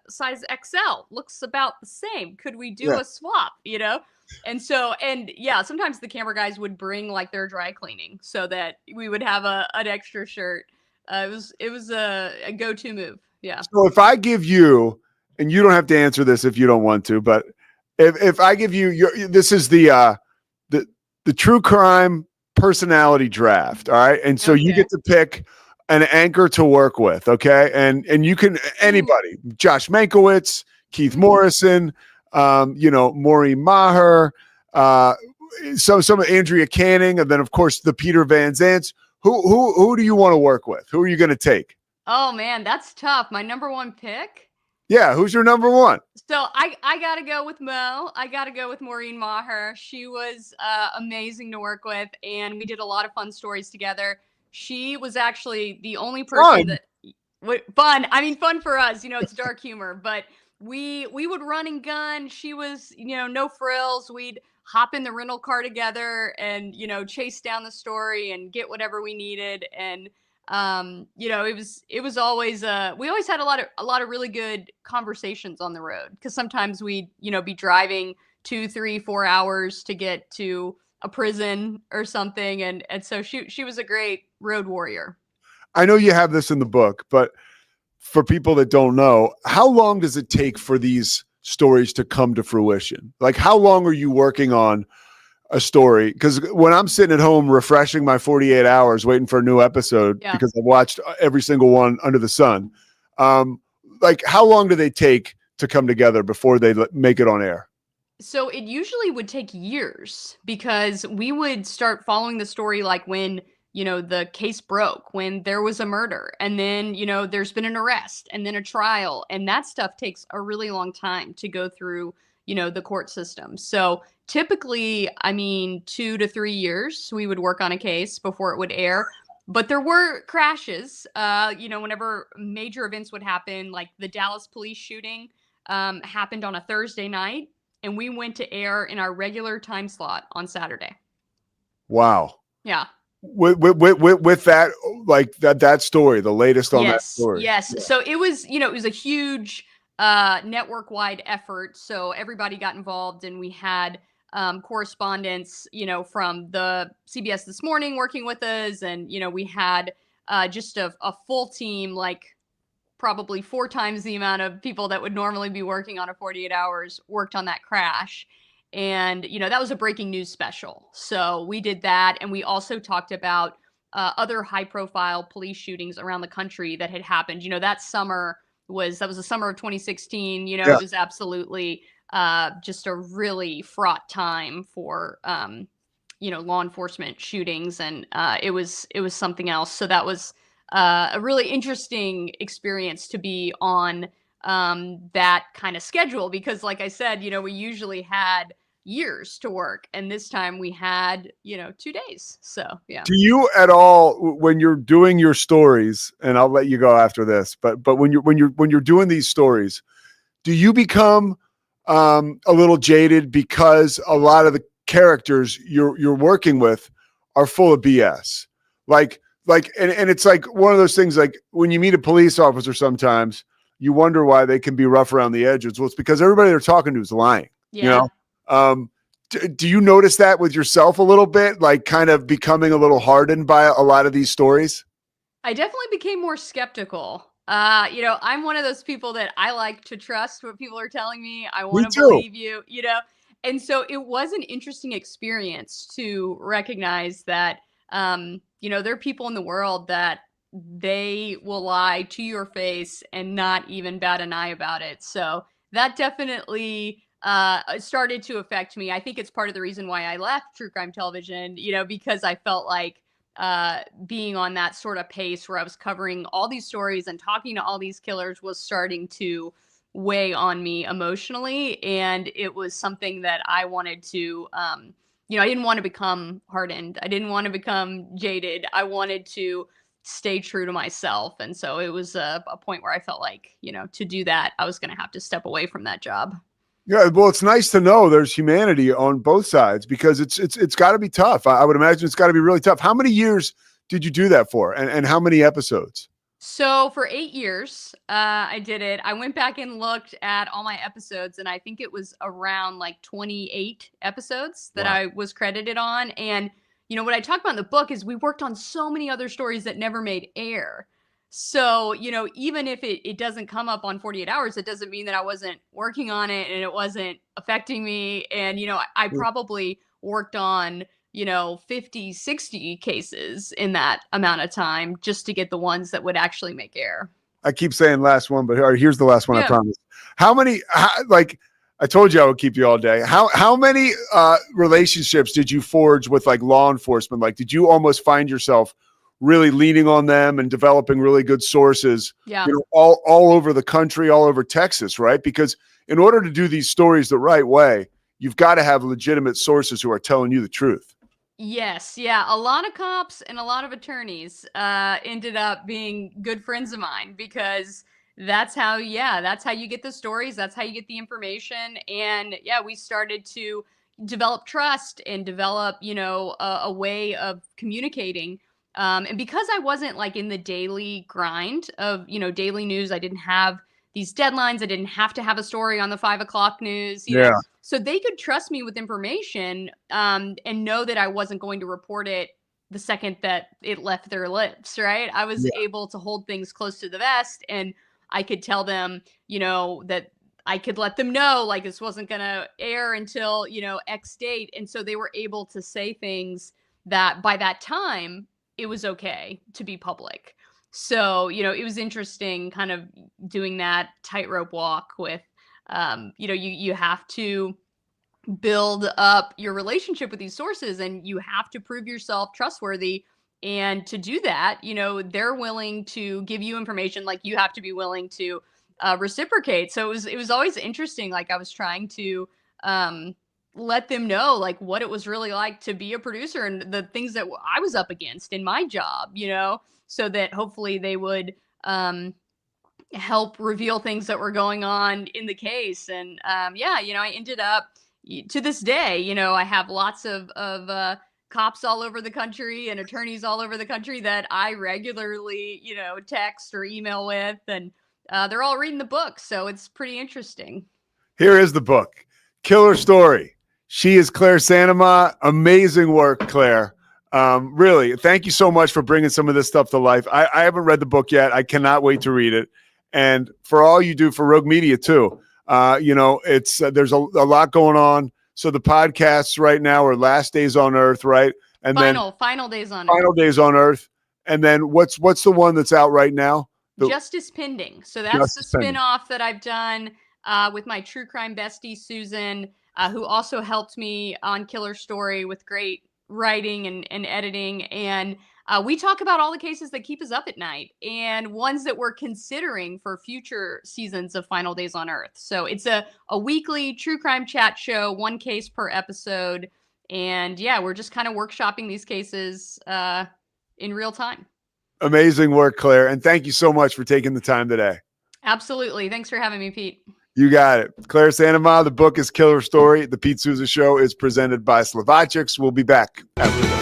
size XL, looks about the same. Could we do a swap, And so, sometimes the camera guys would bring like their dry cleaning so that we would have an extra shirt. It was a go-to move. Yeah. So if I give you, and you don't have to answer this if you don't want to, but if I give you this is the true crime personality draft. All right. And so you get to pick an anchor to work with. Okay. And you can, anybody, Josh Mankiewicz, Keith Morrison, Maureen Maher, some of Andrea Canning, and then of course the Peter Van Zants. Who do you want to work with? Who are you going to take? Oh man, that's tough. My number one pick. Yeah, who's your number one? So I got to go with Mo. I got to go with Maureen Maher. She was amazing to work with, and we did a lot of fun stories together. She was actually the only person fun. I mean, fun for us. It's dark humor, but we would run and gun. She was, no frills. We'd hop in the rental car together and, chase down the story and get whatever we needed. And it was always we always had a lot of really good conversations on the road because sometimes we'd be driving 2, 3, 4 hours to get to a prison or something, and so she was a great road warrior. I know you have this in the book, but for people that don't know, how long does it take for these stories to come to fruition? Like, how long are you working on a story? Because when I'm sitting at home refreshing my 48 hours waiting for a new episode because I've watched every single one under the sun, like how long do they take to come together before they make it on air? So it usually would take years because we would start following the story like when the case broke, when there was a murder, and then there's been an arrest and then a trial, and that stuff takes a really long time to go through the court system. So typically, 2 to 3 years, we would work on a case before it would air. But there were crashes, whenever major events would happen, like the Dallas police shooting happened on a Thursday night, and we went to air in our regular time slot on Saturday. Wow. Yeah. With that, like that story, the latest on that story. Yes. Yeah. So it was, it was a huge network-wide effort. So everybody got involved, and we had correspondents, from the CBS This Morning working with us, and we had just a full team, like probably 4 times the amount of people that would normally be working on a 48 hours worked on that crash. And that was a breaking news special, so we did that, and we also talked about other high-profile police shootings around the country that had happened. That was the summer of 2016. It was absolutely just a really fraught time for law enforcement shootings, and it was something else. So that was a really interesting experience to be on that kind of schedule because, like I said, we usually had years to work, and this time we had 2 days. So yeah. Do you at all, when you're doing your stories, and I'll let you go after this, but when you're doing these stories, do you become a little jaded because a lot of the characters you're working with are full of BS. And it's like one of those things, like when you meet a police officer, sometimes you wonder why they can be rough around the edges. Well, it's because everybody they're talking to is lying, you know? Do you notice that with yourself a little bit, like kind of becoming a little hardened by a lot of these stories? I definitely became more skeptical. I'm one of those people that I like to trust what people are telling me. I want to believe you, And so it was an interesting experience to recognize that, there are people in the world that they will lie to your face and not even bat an eye about it. So that definitely started to affect me. I think it's part of the reason why I left true crime television, because I felt like being on that sort of pace where I was covering all these stories and talking to all these killers was starting to weigh on me emotionally. And it was something that I wanted to, I didn't want to become hardened. I didn't want to become jaded. I wanted to stay true to myself. And so it was a point where I felt like, to do that, I was going to have to step away from that job. Yeah, well, it's nice to know there's humanity on both sides, because it's got to be tough. I would imagine it's got to be really tough. How many years did you do that for, and how many episodes? So for 8 years, I did it. I went back and looked at all my episodes, and I think it was around like 28 episodes that I was credited on. And what I talk about in the book is we worked on so many other stories that never made air. So, even if it doesn't come up on 48 hours, it doesn't mean that I wasn't working on it and it wasn't affecting me. And, I probably worked on, 50, 60 cases in that amount of time just to get the ones that would actually make air. I keep saying last one, but here's the last one. I promise. Like I told you I would keep you all day. How many relationships did you forge with like law enforcement? Like, did you almost find yourself really leaning on them and developing really good sources, all over the country, all over Texas, right? Because in order to do these stories the right way, you've got to have legitimate sources who are telling you the truth. Yes. Yeah. A lot of cops and a lot of attorneys ended up being good friends of mine, because that's how you get the stories. That's how you get the information. And we started to develop trust and develop, a way of communicating. And because I wasn't like in the daily grind of, daily news, I didn't have these deadlines. I didn't have to have a story on the 5 o'clock news, you know? So they could trust me with information, and know that I wasn't going to report it the second that it left their lips, right? I was able to hold things close to the vest, and I could tell them, that I could let them know like this wasn't going to air until, X date. And so they were able to say things that by that time, it was okay to be public. So, it was interesting kind of doing that tightrope walk with, you have to build up your relationship with these sources, and you have to prove yourself trustworthy. And to do that, they're willing to give you information, like you have to be willing to reciprocate. So it was always interesting. Like I was trying to, let them know like what it was really like to be a producer and the things that I was up against in my job, so that hopefully they would help reveal things that were going on in the case. And I ended up, to this day, I have lots of cops all over the country and attorneys all over the country that I regularly, text or email with, and they're all reading the book. So it's pretty interesting. Here is the book, Killer Story. She is Claire Sanema. Amazing work, Claire. Really, thank you so much for bringing some of this stuff to life. I haven't read the book yet. I cannot wait to read it. And for all you do for Rogue Media too, it's there's a lot going on. So the podcasts right now are Last Days on Earth, right? And Final Days on Earth. Final Days on Earth. And then what's the one that's out right now? Justice Pending. So that's the spinoff that I've done with my true crime bestie, Susan, who also helped me on Killer Story with great writing and editing. And we talk about all the cases that keep us up at night and ones that we're considering for future seasons of Final Days on Earth. So it's a weekly true crime chat show, one case per episode. And we're just kind of workshopping these cases in real time. Amazing work, Claire. And thank you so much for taking the time today. Absolutely. Thanks for having me, Pete. You got it. Claire Sanama, the book is Killer Story. The Pete Sousa Show is presented by Slovakics. We'll be back after this.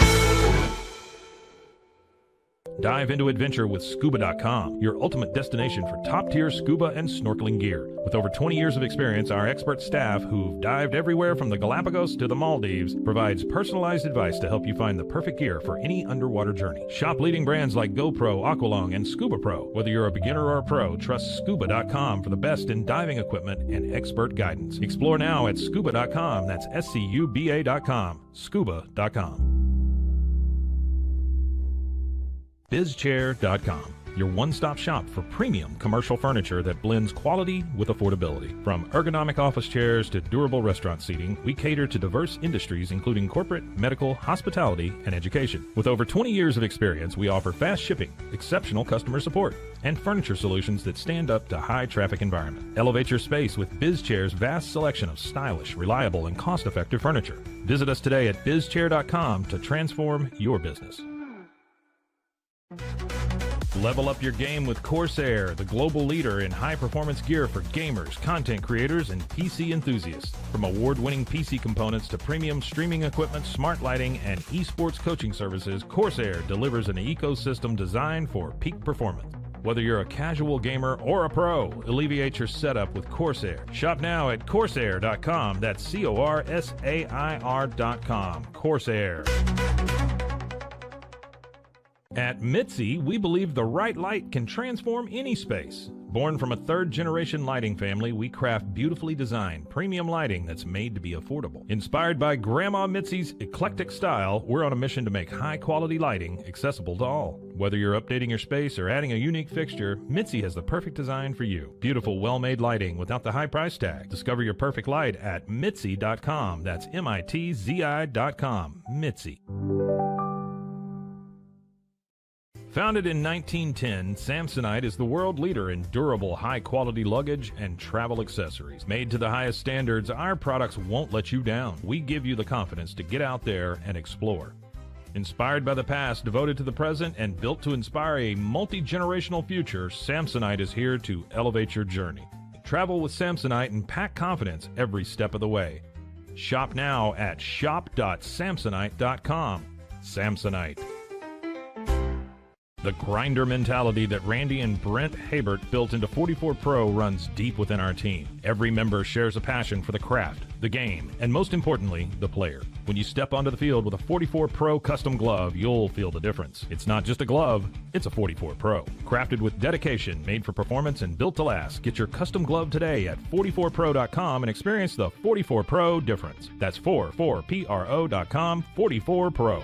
Dive into adventure with scuba.com, your ultimate destination for top-tier scuba and snorkeling gear. With over 20 years of experience, our expert staff, who've dived everywhere from the Galapagos to the Maldives, provides personalized advice to help you find the perfect gear for any underwater journey. Shop leading brands like GoPro, Aqualung, and Scuba Pro. Whether you're a beginner or a pro, trust scuba.com for the best in diving equipment and expert guidance. Explore now at scuba.com. That's SCUBA.com. Scuba.com. BizChair.com, your one-stop shop for premium commercial furniture that blends quality with affordability. From ergonomic office chairs to durable restaurant seating, we cater to diverse industries including corporate, medical, hospitality, and education. With over 20 years of experience, we offer fast shipping, exceptional customer support, and furniture solutions that stand up to high-traffic environment. Elevate your space with BizChair's vast selection of stylish, reliable, and cost-effective furniture. Visit us today at BizChair.com to transform your business. Level up your game with Corsair, the global leader in high-performance gear for gamers, content creators, and PC enthusiasts. From award-winning PC components to premium streaming equipment, smart lighting, and esports coaching services, Corsair delivers an ecosystem designed for peak performance. Whether you're a casual gamer or a pro, alleviate your setup with Corsair. Shop now at Corsair.com. That's Corsair.com. Corsair. At Mitzi, we believe the right light can transform any space. Born from a third-generation lighting family, we craft beautifully designed, premium lighting that's made to be affordable. Inspired by Grandma Mitzi's eclectic style, we're on a mission to make high-quality lighting accessible to all. Whether you're updating your space or adding a unique fixture, Mitzi has the perfect design for you. Beautiful, well-made lighting without the high price tag. Discover your perfect light at Mitzi.com. That's MITZI.com. Mitzi. Founded in 1910, Samsonite is the world leader in durable, high-quality luggage and travel accessories. Made to the highest standards, our products won't let you down. We give you the confidence to get out there and explore. Inspired by the past, devoted to the present, and built to inspire a multi-generational future, Samsonite is here to elevate your journey. Travel with Samsonite and pack confidence every step of the way. Shop now at shop.samsonite.com. Samsonite. The grinder mentality that Randy and Brent Habert built into 44 Pro runs deep within our team. Every member shares a passion for the craft, the game, and most importantly, the player. When you step onto the field with a 44 Pro custom glove, you'll feel the difference. It's not just a glove, it's a 44 Pro. Crafted with dedication, made for performance, and built to last. Get your custom glove today at 44pro.com and experience the 44 Pro difference. That's 44pro.com, 44 Pro.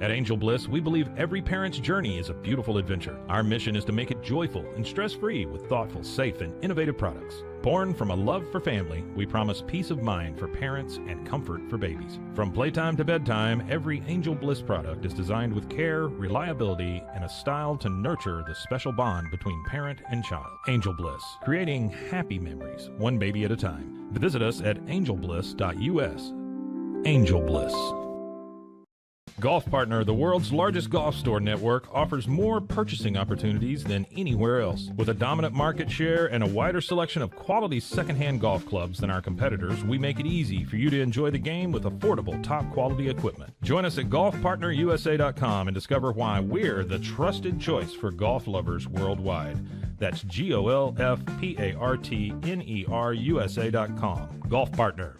At Angel Bliss, we believe every parent's journey is a beautiful adventure. Our mission is to make it joyful and stress-free with thoughtful, safe, and innovative products. Born from a love for family, we promise peace of mind for parents and comfort for babies. From playtime to bedtime, every Angel Bliss product is designed with care, reliability, and a style to nurture the special bond between parent and child. Angel Bliss, creating happy memories, one baby at a time. Visit us at angelbliss.us. Angel Bliss. Golf Partner, the world's largest golf store network, offers more purchasing opportunities than anywhere else. With a dominant market share and a wider selection of quality secondhand golf clubs than our competitors, we make it easy for you to enjoy the game with affordable, top-quality equipment. Join us at golfpartnerusa.com and discover why we're the trusted choice for golf lovers worldwide. That's GOLFPARTNERUSA.com. Golf Partner.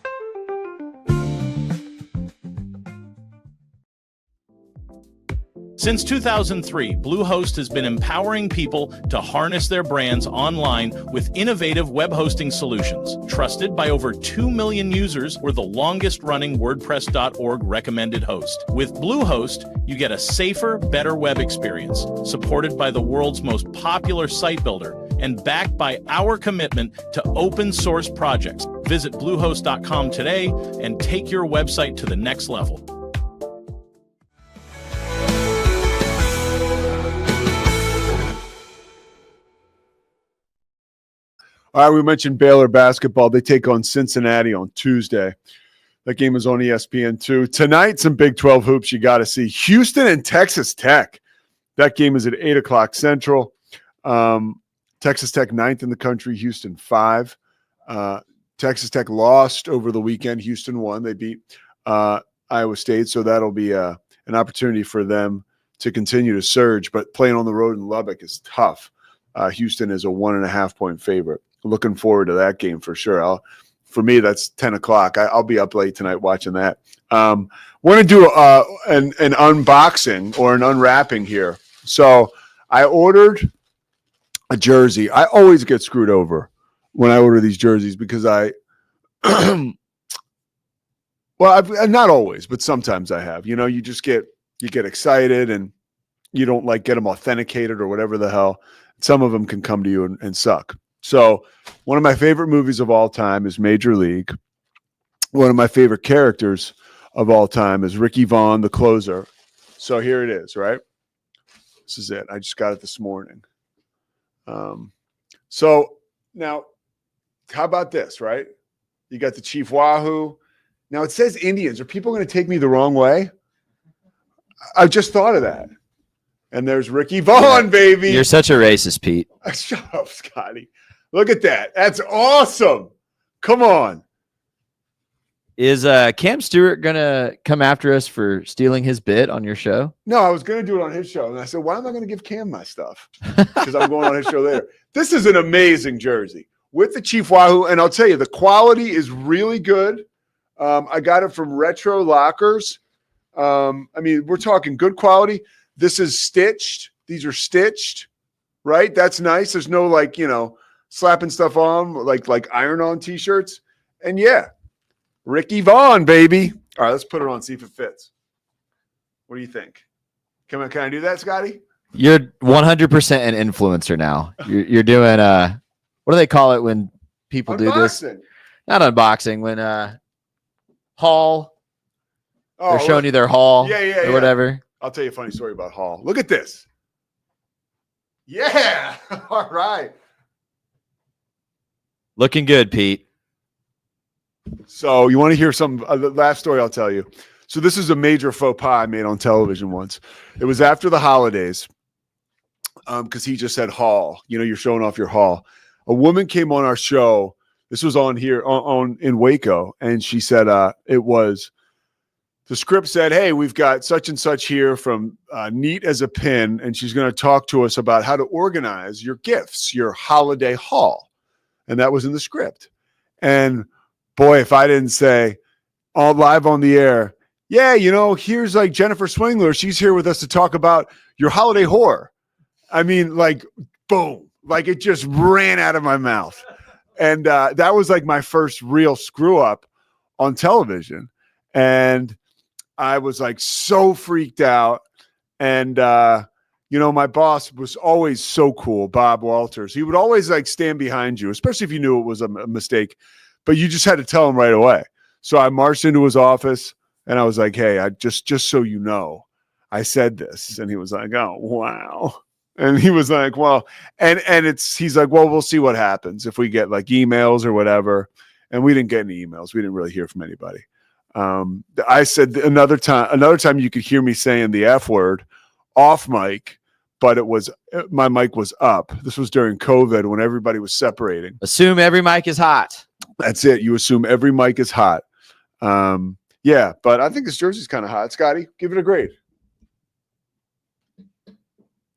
Since 2003, Bluehost has been empowering people to harness their brands online with innovative web hosting solutions. Trusted by over 2 million users, we're the longest-running WordPress.org recommended host. With Bluehost, you get a safer, better web experience, supported by the world's most popular site builder, and backed by our commitment to open source projects. Visit Bluehost.com today and take your website to the next level. All right, we mentioned Baylor basketball. They take on Cincinnati on Tuesday. That game is on ESPN2. Tonight, some Big 12 hoops you got to see. Houston and Texas Tech. That game is at 8 o'clock Central. Texas Tech 9th in the country, Houston 5. Texas Tech lost over the weekend. Houston won. They beat Iowa State, so that'll be an opportunity for them to continue to surge. But playing on the road in Lubbock is tough. Houston is a 1.5-point favorite. Looking forward to that game for sure. For me, that's 10 o'clock. I'll be up late tonight watching that. Want to do an unboxing or an unwrapping here. So I ordered a jersey. I always get screwed over when I order these jerseys because well, I've not always, but sometimes I have. You know, you get excited and you don't like get them authenticated or whatever the hell. Some of them can come to you and suck. So one of my favorite movies of all time is Major League. One of my favorite characters of all time is Ricky Vaughn, the closer. So here it is, right? This is it. I just got it this morning. So now, how about this, right? You got the Chief Wahoo. Now it says Indians. Are people going to take me the wrong way? I just thought of that. And there's Ricky Vaughn, baby. You're such a racist, Pete. Shut up, Scotty. Look at that. That's awesome. Come on. Is Cam Stewart going to come after us for stealing his bit on your show? No, I was going to do it on his show. And I said, why am I going to give Cam my stuff? Because I'm going on his show later. This is an amazing jersey with the Chief Wahoo. And I'll tell you, the quality is really good. I got it from Retro Lockers. I mean, we're talking good quality. This is stitched. These are stitched, right? That's nice. There's no like, you know, slapping stuff on like iron-on T-shirts. And yeah, Ricky Vaughn, baby. All right, let's put it on, see if it fits. What do you think? Can I do that, Scotty? You're 100% an influencer now. You're doing what do they call it when people do this? Not unboxing, when haul. Oh, they're showing you their haul or whatever. I'll tell you a funny story about haul. Look at this. Yeah. All right. Looking good, Pete. So you want to hear some the last story I'll tell you. So this is a major faux pas I made on television once. It was after the holidays because he just said haul. You know, you're showing off your haul. A woman came on our show. This was on here on in Waco, and she said it was. The script said, hey, we've got such and such here from Neat as a Pin, and she's going to talk to us about how to organize your gifts, your holiday haul. And that was in the script. And boy, if I didn't say all live on the air, yeah, you know, here's like Jennifer Swingler. She's here with us to talk about your holiday horror. I mean, like, boom, like it just ran out of my mouth. And that was like my first real screw up on television. And I was like so freaked out. And, you know, my boss was always so cool, Bob Walters. He would always like stand behind you, especially if you knew it was a mistake, but you just had to tell him right away. So I marched into his office and I was like, hey, I just so you know, I said this. And he was like, oh, wow. And he was like, well, and he's like, well, we'll see what happens if we get like emails or whatever. And we didn't get any emails. We didn't really hear from anybody. I said another time you could hear me saying the F word off mic, but my mic was up. This was during COVID when everybody was separating. Assume every mic is hot. That's it. You assume every mic is hot. Yeah, but I think this jersey's kind of hot. Scotty, give it a grade.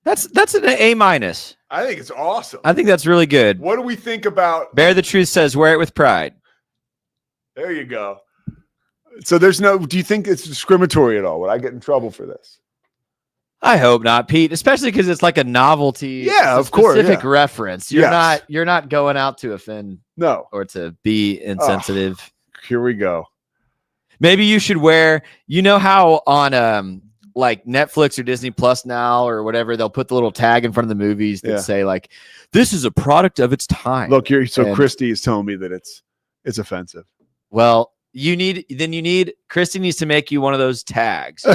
That's an A-. I think it's awesome. I think that's really good. What do we think about? Bear the Truth says, wear it with pride. There you go. So do you think it's discriminatory at all? Would I get in trouble for this? I hope not, Pete, especially because it's like a novelty. Yeah, of course. Specific reference. You're not going out to offend. No. Or to be insensitive. Oh, here we go. Maybe you should wear, you know how on like Netflix or Disney Plus now or whatever, they'll put the little tag in front of the movies that say like, this is a product of its time. Look, Christy is telling me that it's offensive. Well, Christy needs to make you one of those tags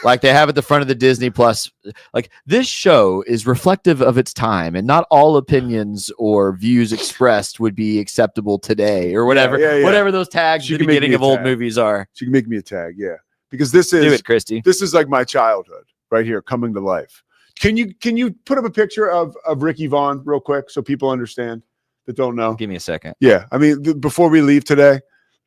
like they have at the front of the Disney Plus. Like, this show is reflective of its time and not all opinions or views expressed would be acceptable today or whatever, whatever those tags at the beginning of old movies are. She can make me a tag. Yeah. Because this is, do it, Christy. This is like my childhood right here coming to life. Can you put up a picture of Ricky Vaughn real quick so people understand that don't know? Give me a second. Yeah, I mean, before we leave today,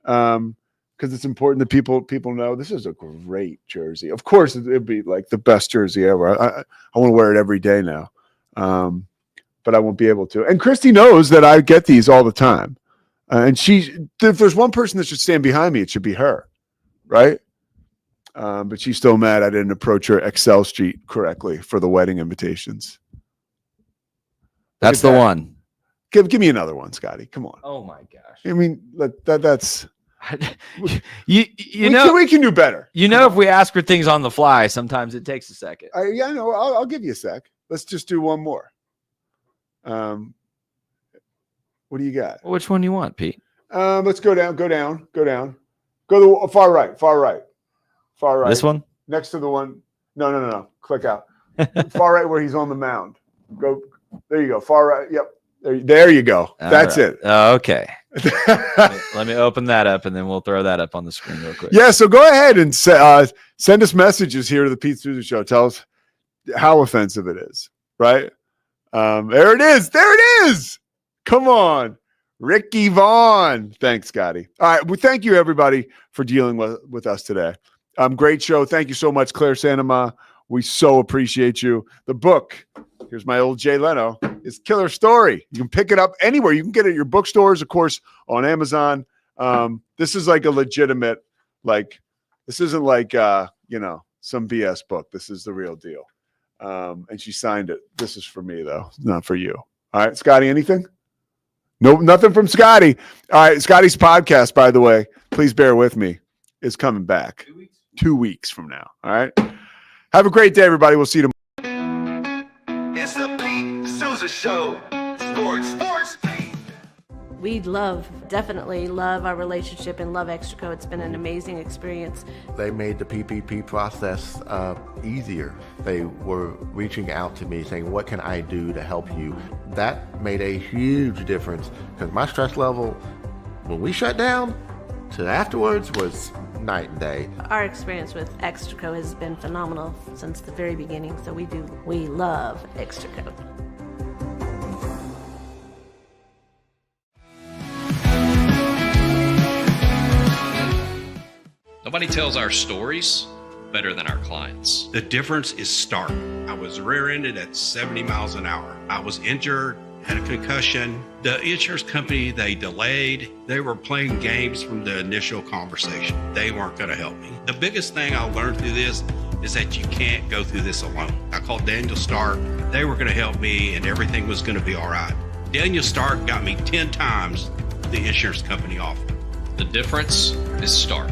because it's important that people know this is a great jersey. Of course, it'd be like the best jersey ever. I want to wear it every day now, but I won't be able to. And Christy knows that I get these all the time, and if there's one person that should stand behind me, it should be her, right? But she's still mad I didn't approach her Excel sheet correctly for the wedding invitations. That's the one. Give me another one, Scotty. Come on. Oh my gosh. I mean, that's we can do better. If we ask for things on the fly, sometimes it takes a second. I know. I'll give you a sec. Let's just do one more. What do you got? Well, which one do you want, Pete? Let's go down. Go to the far right. Far right. This one? Next to the one. No. Click out. Far right where he's on the mound. Go. There you go. Far right. Yep. There you go. That's it. Okay. Let me open that up, and then we'll throw that up on the screen real quick. Yeah, so go ahead and send us messages here to the Pete Sousa Show. Tell us how offensive it is, right? There it is. There it is. Come on. Ricky Vaughn. Thanks, Scotty. All right. Well, thank you, everybody, for dealing with us today. Great show. Thank you so much, Claire Sanema. We so appreciate you. The book, here's my old Jay Leno, is Killer Story. You can pick it up anywhere. You can get it at your bookstores, of course, on Amazon. This is like a legitimate, this isn't like, some BS book. This is the real deal. And she signed it. This is for me, though, not for you. All right, Scotty, anything? Nope, nothing from Scotty. All right, Scotty's podcast, by the way, please bear with me, is coming back 2 weeks from now. All right. Have a great day, everybody. We'll see you tomorrow. It's the Pete Sousa Show. Sports, Pete. We definitely love our relationship and love Extraco. It's been an amazing experience. They made the PPP process easier. They were reaching out to me saying, what can I do to help you? That made a huge difference because my stress level, when we shut down, to afterwards was night and day. Our experience with Extraco has been phenomenal since the very beginning, so we love Extraco. Nobody tells our stories better than our clients. The difference is stark. I was rear-ended at 70 miles an hour. I was injured, had a concussion. The insurance company, they delayed. They were playing games from the initial conversation. They weren't going to help me. The biggest thing I learned through this is that you can't go through this alone. I called Daniel Stark. They were going to help me and everything was going to be all right. Daniel Stark got me 10 times the insurance company offered. The difference is stark.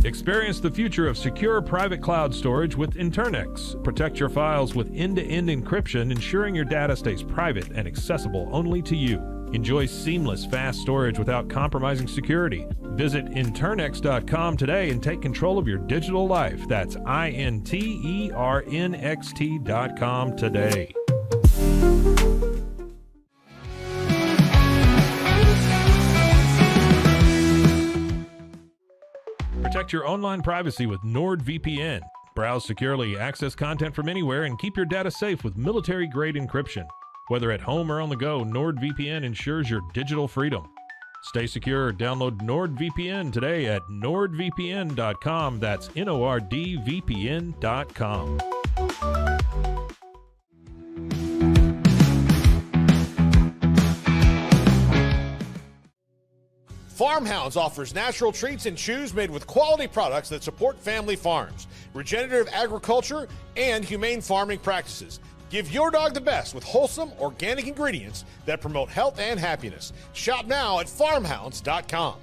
Experience the future of secure private cloud storage with Internex. Protect your files with end-to-end encryption, ensuring your data stays private and accessible only to you. Enjoy seamless, fast storage without compromising security. Visit Internex.com today and take control of your digital life. That's INTERNXT.com today. Protect your online privacy with NordVPN. Browse securely, access content from anywhere, and keep your data safe with military-grade encryption. Whether at home or on the go, NordVPN ensures your digital freedom. Stay secure. Download NordVPN today at nordvpn.com. That's NORDVPN.com. Farmhounds offers natural treats and chews made with quality products that support family farms, regenerative agriculture, and humane farming practices. Give your dog the best with wholesome, organic ingredients that promote health and happiness. Shop now at farmhounds.com.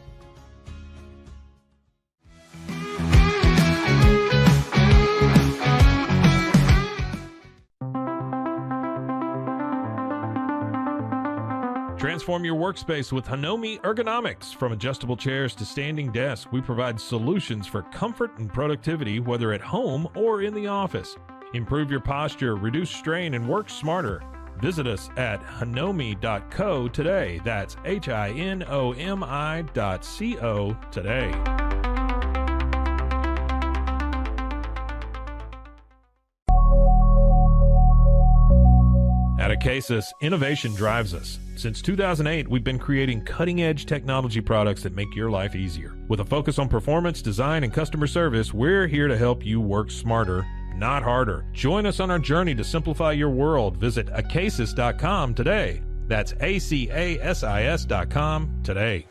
Transform your workspace with Hanomi Ergonomics. From adjustable chairs to standing desks, we provide solutions for comfort and productivity, whether at home or in the office. Improve your posture, reduce strain, and work smarter. Visit us at hinomi.co today. That's HINOMI.co today. At Acasis, innovation drives us. Since 2008, we've been creating cutting-edge technology products that make your life easier. With a focus on performance, design, and customer service, we're here to help you work smarter, not harder. Join us on our journey to simplify your world. Visit acasis.com today. That's ACASIS.com today.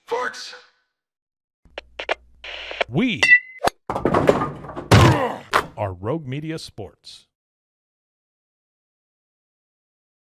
Sports. We are Rogue Media Sports.